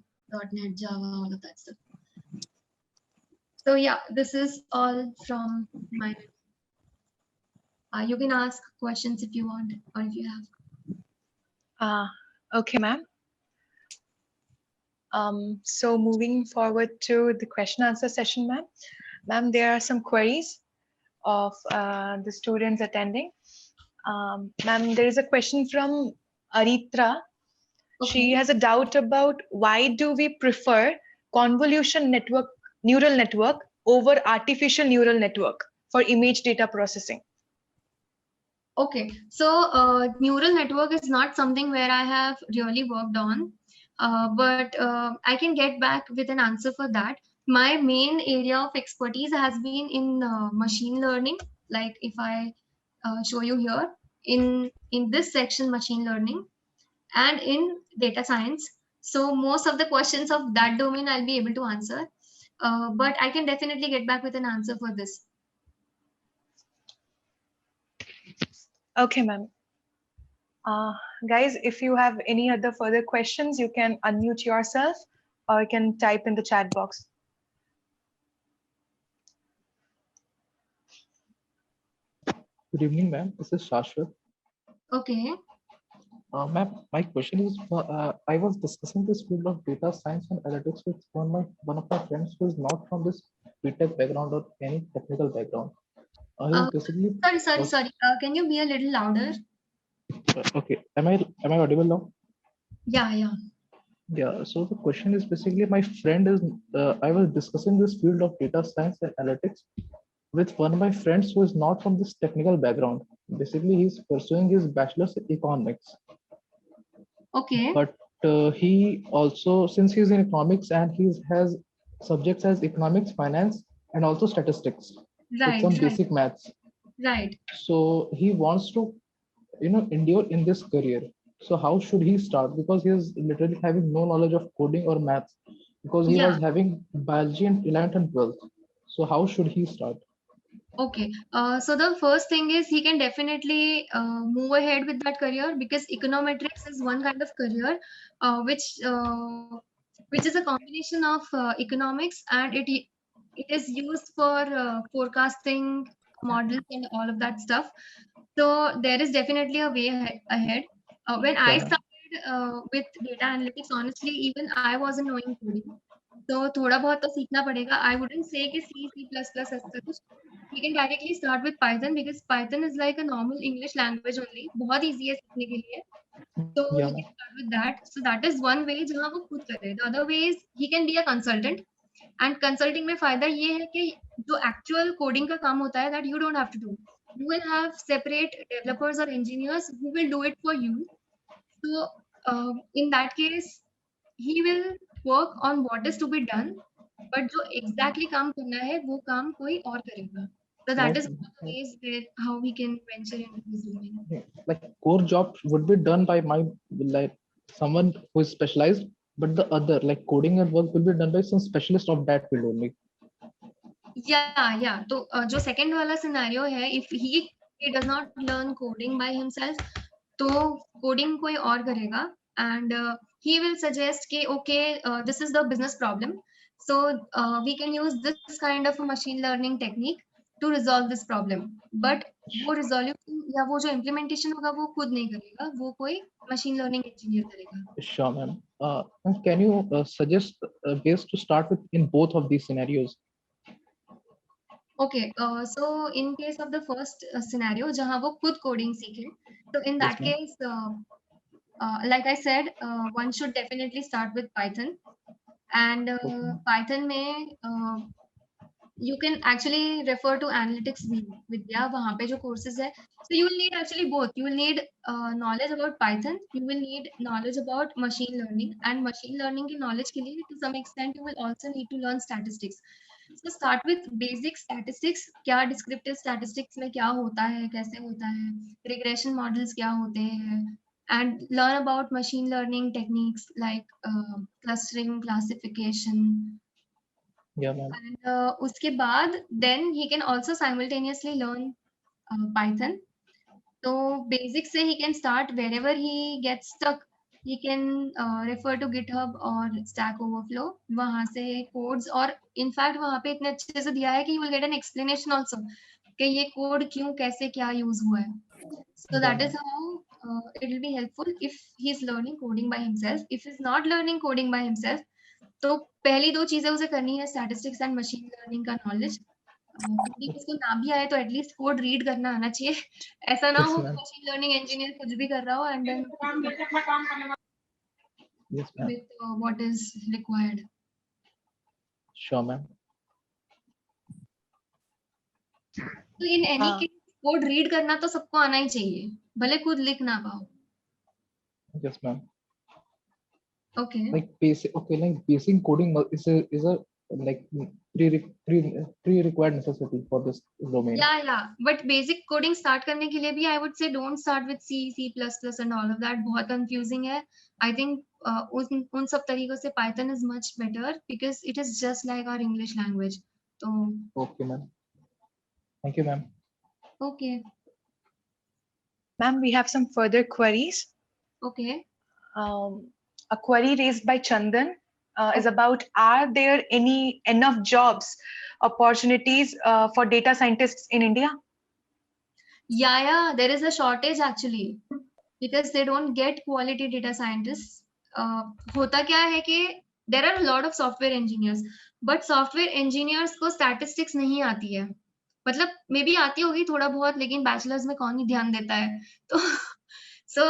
.NET, Java, all of that stuff. So yeah, this is all from my. You can ask questions if you want or if you have. Okay, ma'am. So moving forward to the question answer session, ma'am. Ma'am, there are some queries of the students attending. Ma'am, there is a question from Aritra. She Okay. has a doubt about why do we prefer convolution network, neural network over artificial neural network for image data processing? Okay, so neural network is not something where I have really worked on, but I can get back with an answer for that. My main area of expertise has been in machine learning. Like if I show you here in this section, machine learning, and in data science. So most of the questions of that domain I'll be able to answer, but I can definitely get back with an answer for this. Okay, ma'am. Guys, if you have any other further questions, you can unmute yourself or you can type in the chat box. Good evening, ma'am. This is Shashwat. Okay. Ma'am, my question is, I was discussing this field of data science and analytics with one of my friends who is not from this BTech background or any technical background. He was Uh, basically was sorry. Can you be a little louder? okay. Am I audible now? Yeah. Yeah. So the question is basically, my friend is. I was discussing this field of data science and analytics with one of my friends who is not from this technical background. Basically, he's pursuing his bachelor's in economics. Okay. But he also, since he's in economics and he has subjects as economics, finance, and also statistics with Right. some basic maths. Right. So he wants to, endure in this career. So how should he start? Because he is literally having no knowledge of coding or maths, because he Yeah. was having biology in 11th and 12th. So how should he start? Okay. So the first thing is he can definitely move ahead with that career, because econometrics is one kind of career which is a combination of economics, and it is used for forecasting models and all of that stuff. So there is definitely a way ahead. When Yeah, I ma'am. started with data analytics, honestly, even I wasn't knowing coding. तो थोड़ा बहुत तो सीखना पड़ेगा. I wouldn't say कि C++ as such. We can directly start with Python, because Python is like a normal English language only. बहुत easy है सीखने के लिए. So Yeah, he ma'am. can start with that. So that is one way जहाँ वो खुद करे. The other way is he can be a consultant. And consulting में फायदा ये है कि जो actual coding का काम होता है, that you don't have to do. You will have separate developers or engineers who will do it for you. So in that case, he will work on what is to be done, but जो exactly काम करना है वो काम कोई और करेगा. So that Like, is one of the ways where how we can venture into this domain. like core job would be done by my, like, someone who is specialized, but the other, like coding and work, will be done by some specialist of that field only. Yeah. तो जो second वाला scenario है, if he does not learn coding by himself, तो coding कोई और करेगा, and he will suggest कि okay, this is the business problem, so we can use this kind of a machine learning technique to resolve this problem. But वो resolution या वो जो implementation होगा वो खुद नहीं करेगा, वो कोई machine learning engineer करेगा. Sure, ma'am. And can you suggest ways to start with in both of these scenarios? Okay, so in case of the first scenario जहाँ वो खुद coding सीखे, so in Yes, that ma'am. case, like I said, one should definitely start with Python, and Okay. Python में you can actually refer to analytics vidya वहाँ पे जो courses है. So you will need actually both. You will need knowledge about Python. You will need knowledge about machine learning, and machine learning की knowledge के लिए to some extent you will also need to learn statistics. So start with basic statistics. क्या descriptive statistics में क्या होता है, कैसे होता है, regression models क्या होते हैं, and learn about machine learning techniques like clustering, classification. Yeah, ma'am. And उसके बाद then he can also simultaneously learn Python. So basic से he can start. Wherever he gets stuck, he can refer to GitHub or Stack Overflow. वहाँ से codes, और in fact वहाँ पे इतने अच्छे से दिया है कि you will get an explanation also कि ये code क्यों कैसे क्या use हुआ है. So Yeah, that is ma'am. how it will be helpful if he is learning coding by himself. If he's not learning coding by himself, तो पहली दो चीजें उसे करनी है, स्टैटिस्टिक्स एंड मशीन लर्निंग का नॉलेज. कोडिंग उसको ना भी आए तो एटलीस्ट कोड रीड करना आना चाहिए. ऐसा ना Yes, हो ma'am. मशीन लर्निंग इंजीनियर कुछ भी कर रहा हो and then Yes, ma'am. with what is required. Sure, ma'am. तो in any case code read करना तो सबको आना ही चाहिए, भले खुद लिख ना पाओ. Yes, ma'am. Okay. Like basic, okay, like basic coding is a like pre-required necessity for this domain. या बट बेसिक कोडिंग स्टार्ट करने के लिए भी I would say don't start with C C plus plus and all of that. बहुत confusing है. I think उन सब तरीकों से Python is much better because it is just like our English language. तो Okay, ma'am. Thank you, ma'am. Okay. Ma'am, we have some further queries. Okay. A query raised by Chandan is about, are there any enough jobs opportunities for data scientists in India? Yeah, there is a shortage actually because they don't get quality data scientists. होता क्या है कि there are a lot of software engineers, but software engineers को statistics नहीं आती है. मतलब may be आती होगी थोड़ा बहुत, लेकिन बैचलर्स में कौन ही ध्यान देता है. तो सो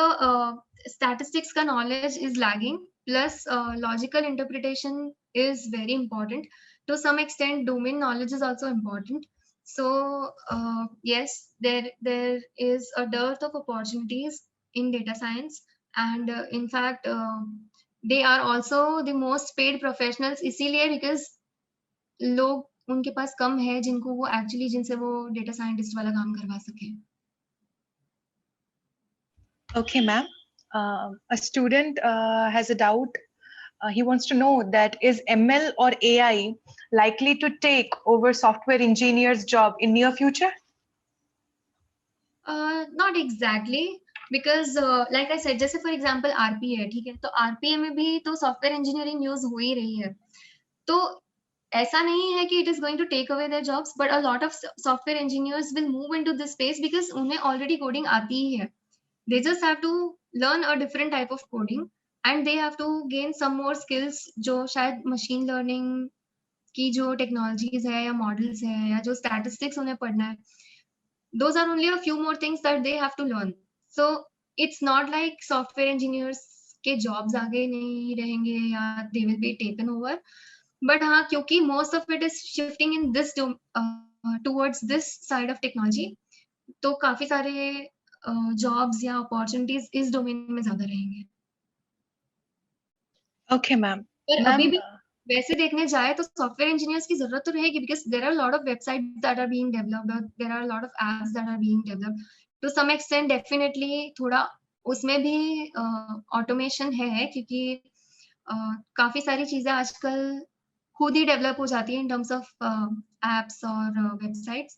statistics का knowledge is lagging, plus logical interpretation is very important. To some extent domain knowledge is also important. So yes, there is a dearth of opportunities in data science, and in fact they are also the most paid professionals इसीलिए because लोग उनके पास कम है जिनको वो actually जिनसे वो data scientist वाला काम करवा सके. Okay, ma'am. A student has a doubt. He wants to know that is ML or AI likely to take over software engineers' job in near future? Not exactly because like I said, जैसे for example RPA, ठीक है, तो RPA में भी तो software engineering use हो ही रही है. तो ऐसा नहीं है कि it is going to take away their jobs, but a lot of software engineers will move into this space because उन्हें ऑलरेडी कोडिंग आती ही है. They just have to learn a different type of coding and they have to gain some more skills जो शायद machine learning की जो technologies है या models है या जो statistics उन्हें पढ़ना है. Those are only a few more things that they have to learn. So it's not like software engineers के jobs आगे नहीं रहेंगे या they will be taken over. But हाँ, क्योंकि most of it is shifting in this towards this side of technology, तो काफी सारे जॉब्स या अपॉर्चुनिटीज इस डोमेन में ज्यादा रहेंगे. Okay, ma'am. पर Ma'am, अभी भी वैसे देखने जाए तो सॉफ्टवेयर इंजीनियर्स की जरूरत तो रहेगी because there are lot of websites that are being developed, there are lot of apps that are being developed. To some extent definitely थोड़ा उसमें भी ऑटोमेशन है क्योंकि काफी सारी चीजें आजकल खुद ही डेवलप हो जाती है इन टर्म्स ऑफ एप्स और वेबसाइट्स.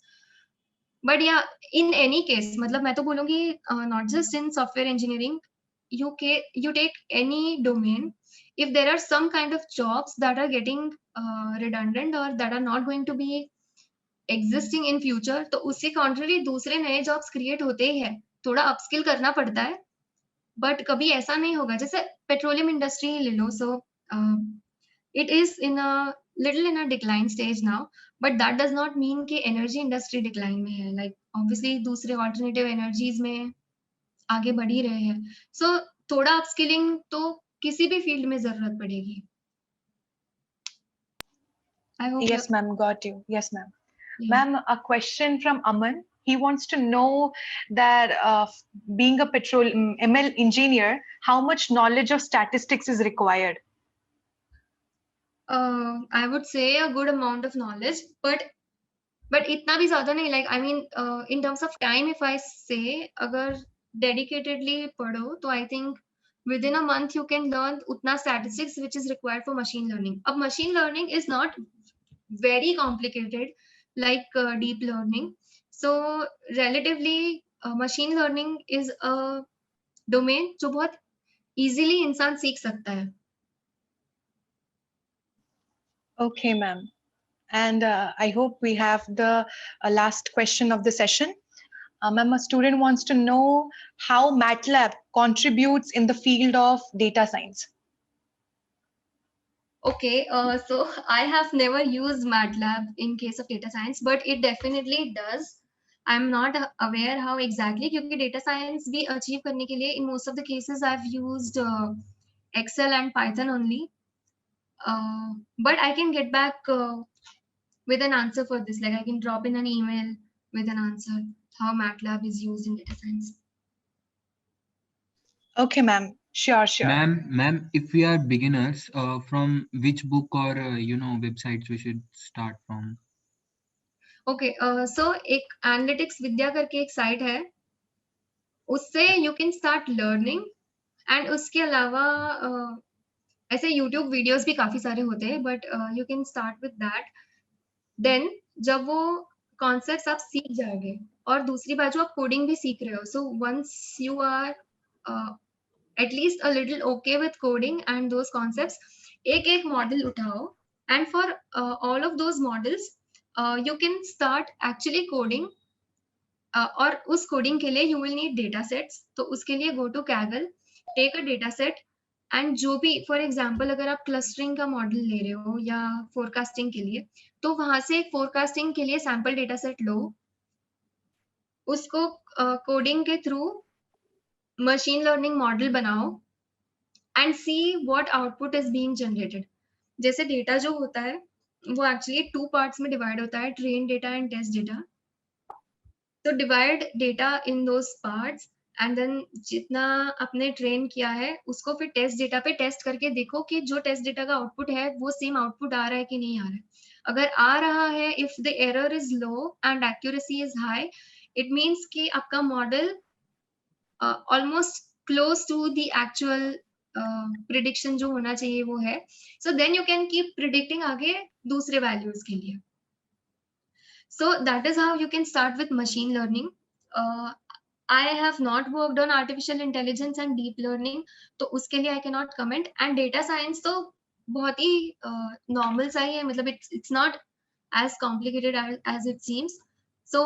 बट या इन एनी केस, मतलब मैं तो बोलूंगी not just in software engineering, you take any domain, if there are some kind of jobs that are getting redundant or that are not going to be existing in future, तो उसके contrary दूसरे नए jobs create होते ही है. थोड़ा upskill करना पड़ता है, but कभी ऐसा नहीं होगा जैसे पेट्रोलियम इंडस्ट्री ले लो. So it is in a little in a decline stage now, but that does not mean कि energy industry decline में है. Like obviously दूसरे alternative energies में आगे बढ़ ही रहे हैं. So थोड़ा अपस्किलिंग तो किसी भी फील्ड में जरूरत पड़ेगी. I hope yes, ma'am, got you. Yes, ma'am. yeah. Ma'am, a question from Aman. He wants to know that being a ML engineer, how much knowledge of statistics is required? I would say a good amount of knowledge, but इतना भी ज्यादा नहीं. Like I mean, in terms of time, if I say अगर dedicatedly पढ़ो तो I think within a month you can learn उतना statistics which is required for machine learning. अब machine learning is not very complicated like deep learning. So relatively machine learning is a domain जो बहुत easily इंसान सीख सकता है. Okay, ma'am. And I hope we have the last question of the session. Ma'am, a student wants to know how MATLAB contributes in the field of data science. Okay, so I have never used MATLAB in case of data science, but it definitely does. I'm not aware how exactly, क्योंकि data science भी achieve करने के लिए in most of the cases I've used Excel and Python only. But I can get back with an answer for this. Like I can drop in an email with an answer how MATLAB is used in data science. Okay, ma'am. Sure, sure. Ma'am, if we are beginners, from which book or websites we should start from? Okay, so एक analytics विद्या करके एक site है, उससे you can start learning, and उसके अलावा ऐसे YouTube videos भी काफी सारे होते हैं, but you can start with that. Then जब वो concepts आप सीख जाओगे और दूसरी बाजू आप coding भी सीख रहे हो, so once you are at least a little okay with coding and those concepts, एक model उठाओ, and for all of those models you can start actually coding. और उस कोडिंग के लिए you will need data sets, तो उसके लिए go to Kaggle, take a data set, and जो भी फॉर एग्जांपल अगर आप क्लस्टरिंग का मॉडल ले रहे हो या फोरकास्टिंग के लिए, तो वहां से एक फोरकास्टिंग के लिए सैंपल डेटा सेट लो, उसको कोडिंग के थ्रू मशीन लर्निंग मॉडल बनाओ and see what output is being generated. जैसे डेटा जो होता है वो एक्चुअली 2 पार्ट्स में डिवाइड होता है, train data and test data. तो divide data in those parts and then जितना आपने ट्रेन किया है उसको फिर टेस्ट डेटा पे टेस्ट करके देखो कि जो टेस्ट डेटा का आउटपुट है वो सेम आउटपुट आ रहा है कि नहीं आ रहा है. अगर आ रहा है, if the error is low and accuracy is high, it means कि आपका model almost close to the actual prediction जो होना चाहिए वो है. So then you can keep predicting आगे दूसरे वैल्यूज के लिए. So that is how you can start with machine learning. I have not worked on artificial intelligence and deep learning, तो उसके लिए I cannot comment. And data science तो बहुत ही normal सा ही है, मतलब it's not as complicated as it seems. So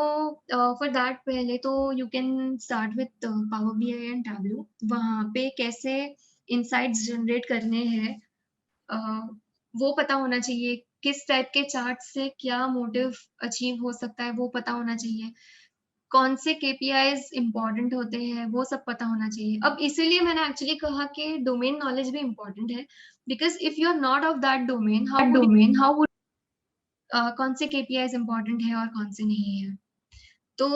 for that पहले तो you can start with Power BI and Tableau. वहाँ पे कैसे insights generate करने हैं वो पता होना चाहिए, किस टाइप के चार्ट से क्या मोटिव अचीव हो सकता है वो पता होना चाहिए, कौन से KPIs इंपॉर्टेंट होते हैं वो सब पता होना चाहिए. अब इसीलिए मैंने एक्चुअली कहा कि डोमेन नॉलेज भी इंपॉर्टेंट है, because if you are not of that domain, how would कौन से KPIs इंपॉर्टेंट है और कौन से नहीं है. तो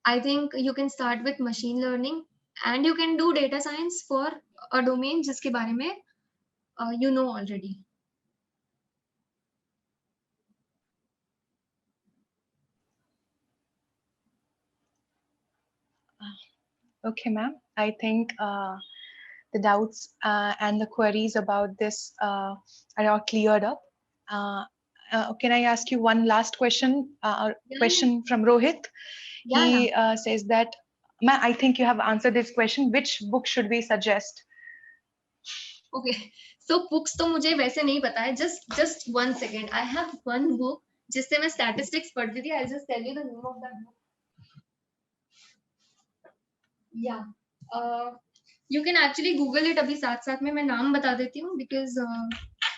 I think you can start with machine learning and you can do data science for a domain जिसके बारे में you know already. Okay, ma'am. I think the doubts and the queries about this are all cleared up. Can I ask you one last question? Question from Rohit. He says that, ma'am, I think you have answered this question. Which book should we suggest? Okay, so books तो मुझे वैसे नहीं पता है. Just 1 second. I have one book जिससे मैं statistics पढ़ती थी. I'll just tell you the name of that book. Yeah, you can actually Google it. अभी साथ में मैं नाम बता देती हूँ because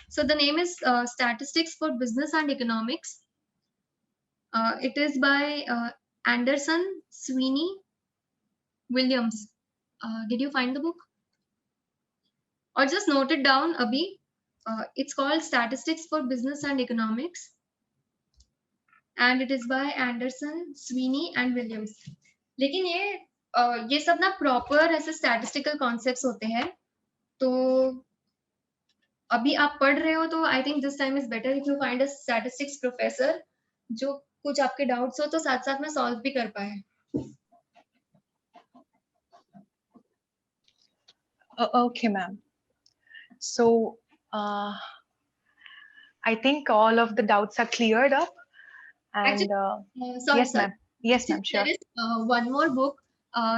so the name is Statistics for Business and Economics. It is by Anderson, Sweeney, Williams. Did you find the book? Or just note it down abhi. It's called Statistics for Business and Economics, and it is by Anderson, Sweeney and Williams. लेकिन ये सब ना proper ऐसे statistical concepts होते हैं, तो अभी आप पढ़ रहे हो तो I think this time is better if you find a statistics professor जो कुछ आपके doubts हो तो साथ में solve भी कर पाए. Okay, ma'am. So I think all of the doubts are cleared up. And sorry, yes, ma'am. Yes, ma'am. Sure. There is one more book.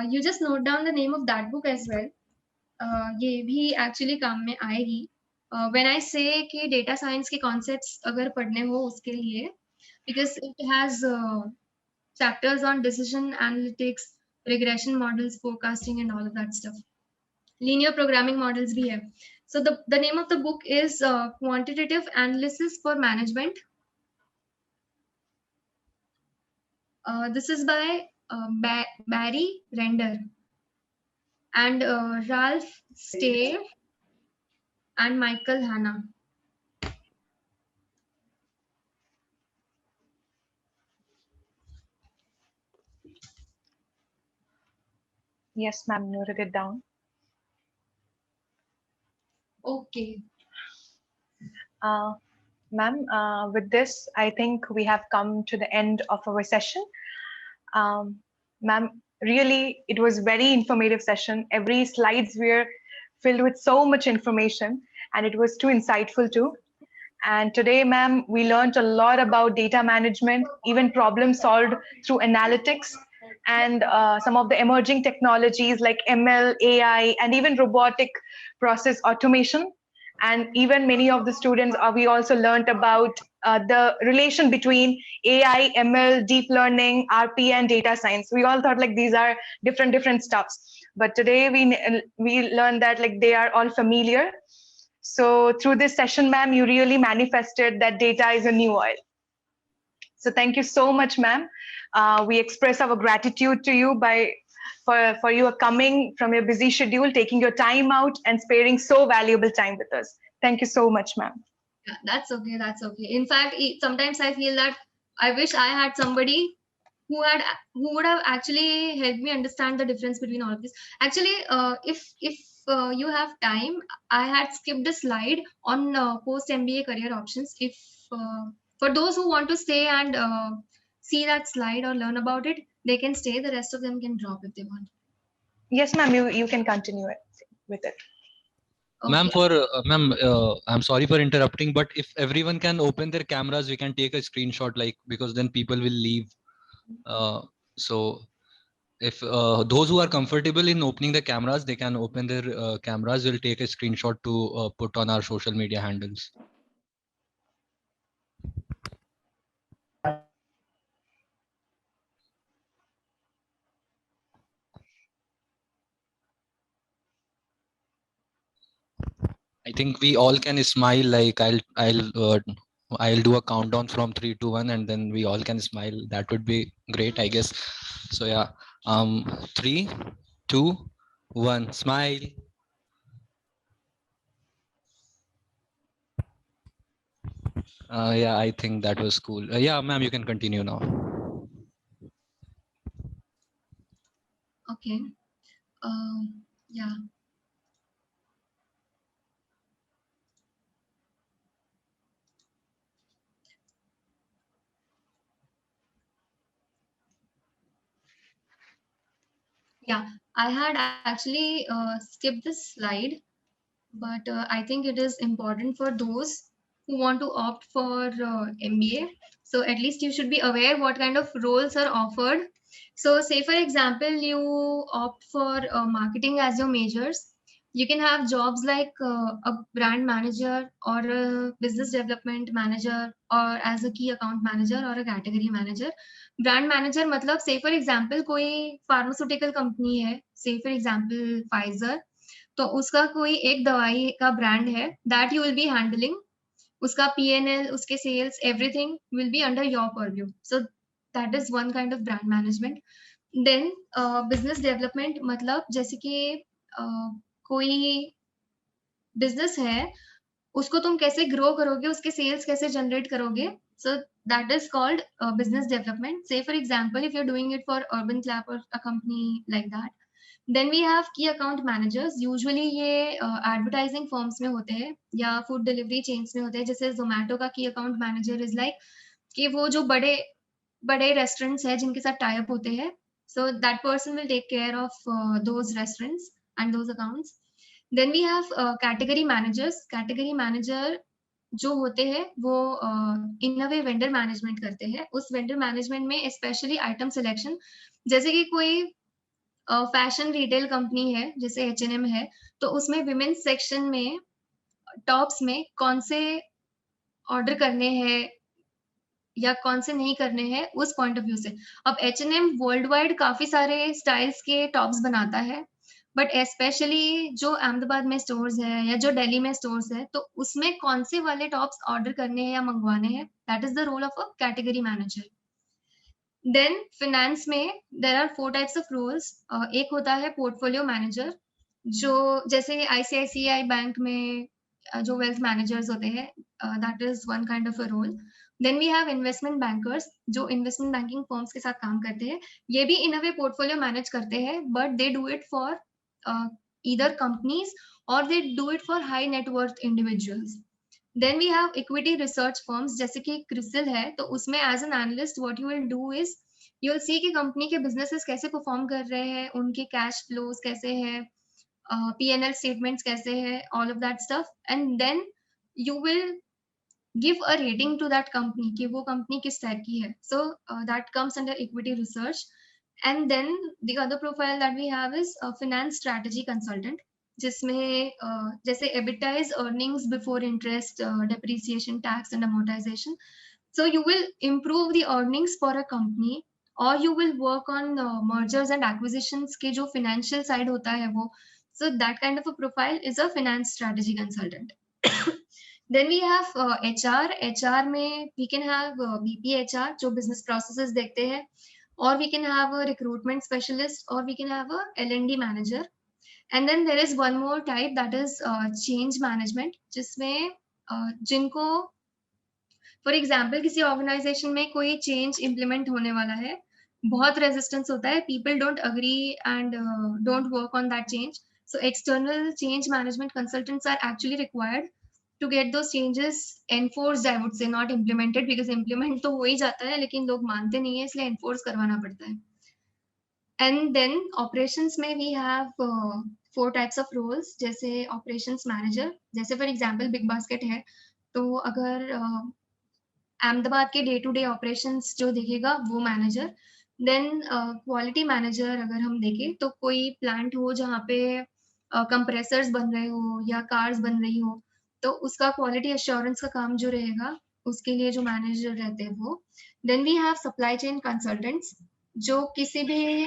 You just note down the name of that book as well. ये भी actually काम में आएगी. When I say कि data science के concepts अगर पढ़ने हो उसके लिए, because it has chapters on decision analytics, regression models, forecasting and all of that stuff. Linear programming models भी है. So the name of the book is Quantitative Analysis for Management. This is by Barry Render and Ralph Stay and Michael Hanna. Yes, ma'am, noted it down. Okay. Ma'am, with this, I think we have come to the end of our session. Ma'am, really, it was very informative session. Every slides were filled with so much information, and it was too insightful too. And today, ma'am, we learned a lot about data management, even problem solved through analytics, and some of the emerging technologies like ML, AI, and even robotic process automation. And even many of the students, we also learned about the relation between AI, ML, deep learning, RP, and data science. We all thought like these are different stuffs, but today we learned that like they are all familiar. So through this session, ma'am, you really manifested that data is a new oil. So thank you so much, ma'am. We express our gratitude to you for you coming from your busy schedule, taking your time out and sparing so valuable time with us. Thank you so much, ma'am. Yeah, that's okay. That's okay. In fact, sometimes I feel that I wish I had somebody who would have actually helped me understand the difference between all of this. Actually, if you have time, I had skipped a slide on post MBA career options. If for those who want to stay and see that slide or learn about it, they can stay. The rest of them can drop if they want. Yes, ma'am, you can continue it with it. Ma'am, Okay. ma'am, I'm sorry for interrupting, but if everyone can open their cameras, we can take a screenshot, like, because then people will leave. So if those who are comfortable in opening the cameras, they can open their cameras. We'll take a screenshot to put on our social media handles. I think we all can smile. Like I'll do a countdown from 3 to 1, and then we all can smile. That would be great, I guess. So yeah, 3, 2, 1, smile. Yeah, I think that was cool. Yeah, ma'am, you can continue now. Okay. Yeah. Yeah, I had actually skipped this slide, but I think it is important for those who want to opt for MBA. So at least you should be aware what kind of roles are offered. So say for example, you opt for marketing as your majors. You can have jobs like a brand manager or a business development manager or as a key account manager or a category manager. Brand manager मतलब से for example कोई pharmaceutical company है, से for example Pfizer, तो उसका कोई एक दवाई का ब्रांड है that you will be handling, उसका पीएनएल, उसके sales, everything will be under your purview. So that is one kind of brand management. Then business development मतलब जैसे कि कोई बिजनेस है, उसको तुम कैसे ग्रो करोगे, उसके सेल्स कैसे जनरेट करोगे. So that is called business development. Say for example, if you're doing it for Urban Clap or a company like that. Then we have key account managers. Usually ये advertising firms में होते हैं या food delivery chains में होते हैं. जैसे Zomato का key account manager is like कि वो जो बड़े restaurants हैं जिनके साथ tie up होते हैं. So that person will take care of those restaurants and those accounts. Then we have category managers. Category manager जो होते हैं वो इन अ वे वेंडर मैनेजमेंट करते हैं. उस वेंडर मैनेजमेंट में स्पेशली आइटम सिलेक्शन, जैसे कि कोई फैशन रिटेल कंपनी है जैसे H&M है, तो उसमें विमेन्स सेक्शन में टॉप्स में कौन से ऑर्डर करने हैं या कौन से नहीं करने हैं उस पॉइंट ऑफ व्यू से. अब H&M वर्ल्ड वाइड काफी सारे स्टाइल्स के टॉप्स बनाता है, बट स्पेशली जो अहमदाबाद में स्टोर्स है या जो दिल्ली में स्टोर्स है, तो उसमें कौन से वाले टॉप्स ऑर्डर करने हैं या मंगवाने हैं, that is the role of a category manager. Then finance में there are 4 types of roles. एक होता है पोर्टफोलियो मैनेजर, जो जैसे आईसीआईसीआई बैंक में जो वेल्थ मैनेजर्स होते हैं, that is one kind of a role. Then we have investment bankers, जो इन्वेस्टमेंट बैंकिंग फर्म्स के साथ काम करते हैं. ये भी इन अ वे पोर्टफोलियो मैनेज करते हैं, but they do it for either companies और they do it for high net worth individuals. Then we have equity research firms, जैसे कि क्रिसिल है, तो उसमें as an analyst what you will do is you will see कि company के businesses कैसे perform कर रहे हैं, उनके कैश फ्लोज कैसे हैं, P&L statements कैसे है, all of that stuff, and then you will give a rating to that company कि वो company किस type की है. So that comes under equity research. And then the other profile that we have is a finance strategy consultant, जिसमें जैसे EBITDA is earnings before interest, depreciation, tax and amortization. So you will improve the earnings for a company, or you will work on mergers and acquisitions के जो financial side होता है वो. So that kind of a profile is a finance strategy consultant. Then we have HR. HR में we can have BPHR, जो business processes देखते हैं, or we can have a recruitment specialist, or we can have a L&D manager. And then there is one more type, that is change management, जिसमें जिनको for example किसी organisation में कोई change implement होने वाला है, बहुत रेजिस्टेंस होता है, people don't agree and don't work on that change. So external change management consultants are actually required to get those changes enforced, I would say, not implemented, because implement तो हो ही जाता है लेकिन लोग मानते नहीं है, इसलिए enforce करवाना पड़ता है. And then operations में we have 4 types of roles, जैसे operations manager, जैसे for example Big Basket है, तो अगर अहमदाबाद के डे टू डे ऑपरेशंस जो देखेगा वो मैनेजर. देन क्वालिटी मैनेजर अगर हम देखें तो कोई प्लांट हो जहाँ पे कंप्रेसर्स बन रहे हो या कार्स बन रही हो, तो उसका क्वालिटी एश्योरेंस का काम जो रहेगा उसके लिए जो मैनेजर रहते हैं वो. Then we have supply chain consultants, जो किसी भी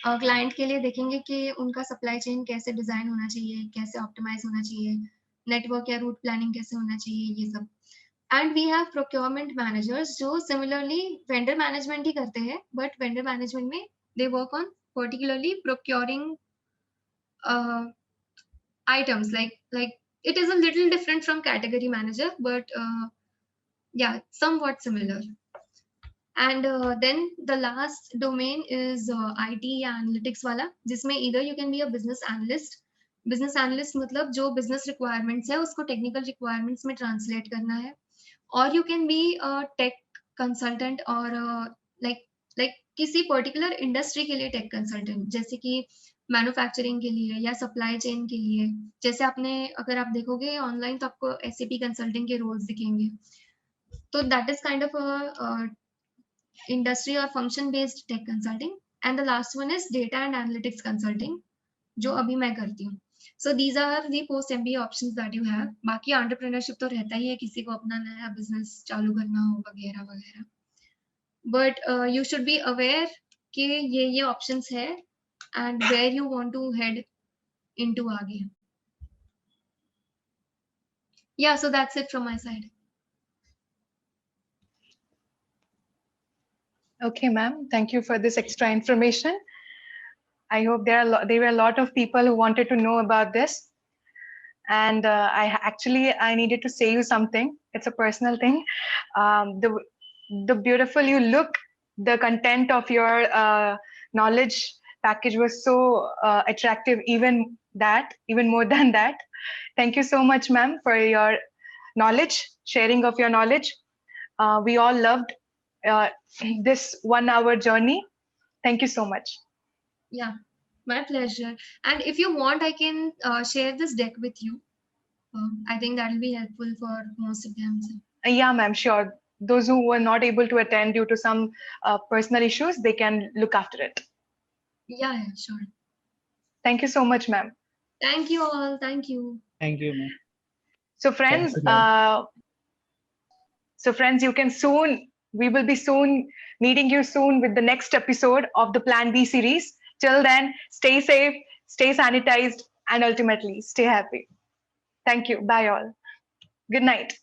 क्लाइंट के लिए देखेंगे कि उनका सप्लाई चेन कैसे डिजाइन होना चाहिए, कैसे ऑप्टिमाइज होना चाहिए, नेटवर्क या रूट प्लानिंग कैसे होना चाहिए, ये सब. And we have procurement managers, जो similarly vendor management ही करते हैं, but vendor management में they work on particularly procuring items, like it is a little different from category manager, but yeah, somewhat similar. And then the last domain is IT analytics वाला, जिसमें either you can be a business analyst. business analyst मतलब जो business requirements है उसको technical requirements में translate करना है, or you can be a tech consultant, or like किसी particular industry के लिए tech consultant, जैसे कि मैन्युफैक्चरिंग के लिए या सप्लाई चेन के लिए. जैसे आपने अगर आप देखोगे ऑनलाइन तो आपको SAP कंसल्टिंग के रोल्स दिखेंगे, तो that is kind of industry और function based tech consulting. And the last one is data and analytics consulting, जो अभी मैं करती हूँ. So these are the post MBA options that you have. बाकी entrepreneurship तो रहता ही है, किसी को अपना नया business चालू करना हो वगैरह वगैरह. But you should be aware कि ये options है and where you want to head into आगे. Yeah, so that's it from my side. Okay, ma'am. Thank you for this extra information. I hope there were a lot of people who wanted to know about this. And I needed to say you something. It's a personal thing. The beautiful you look, the content of your knowledge package was so attractive, even more than that. Thank you so much, ma'am, for your knowledge, sharing of your knowledge. We all loved this 1 hour journey. Thank you so much. Yeah, my pleasure. And if you want, I can share this deck with you. I think that will be helpful for most of them. Yeah, ma'am, sure. Those who were not able to attend due to some personal issues, they can look after it. Yeah, sure. Thank you so much, ma'am. Thank you all. Thank you. Thank you, ma'am. So friends, we will be soon meeting you soon with the next episode of the Plan B series. Till then, stay safe, stay sanitized, and ultimately stay happy. Thank you. Bye all. Good night.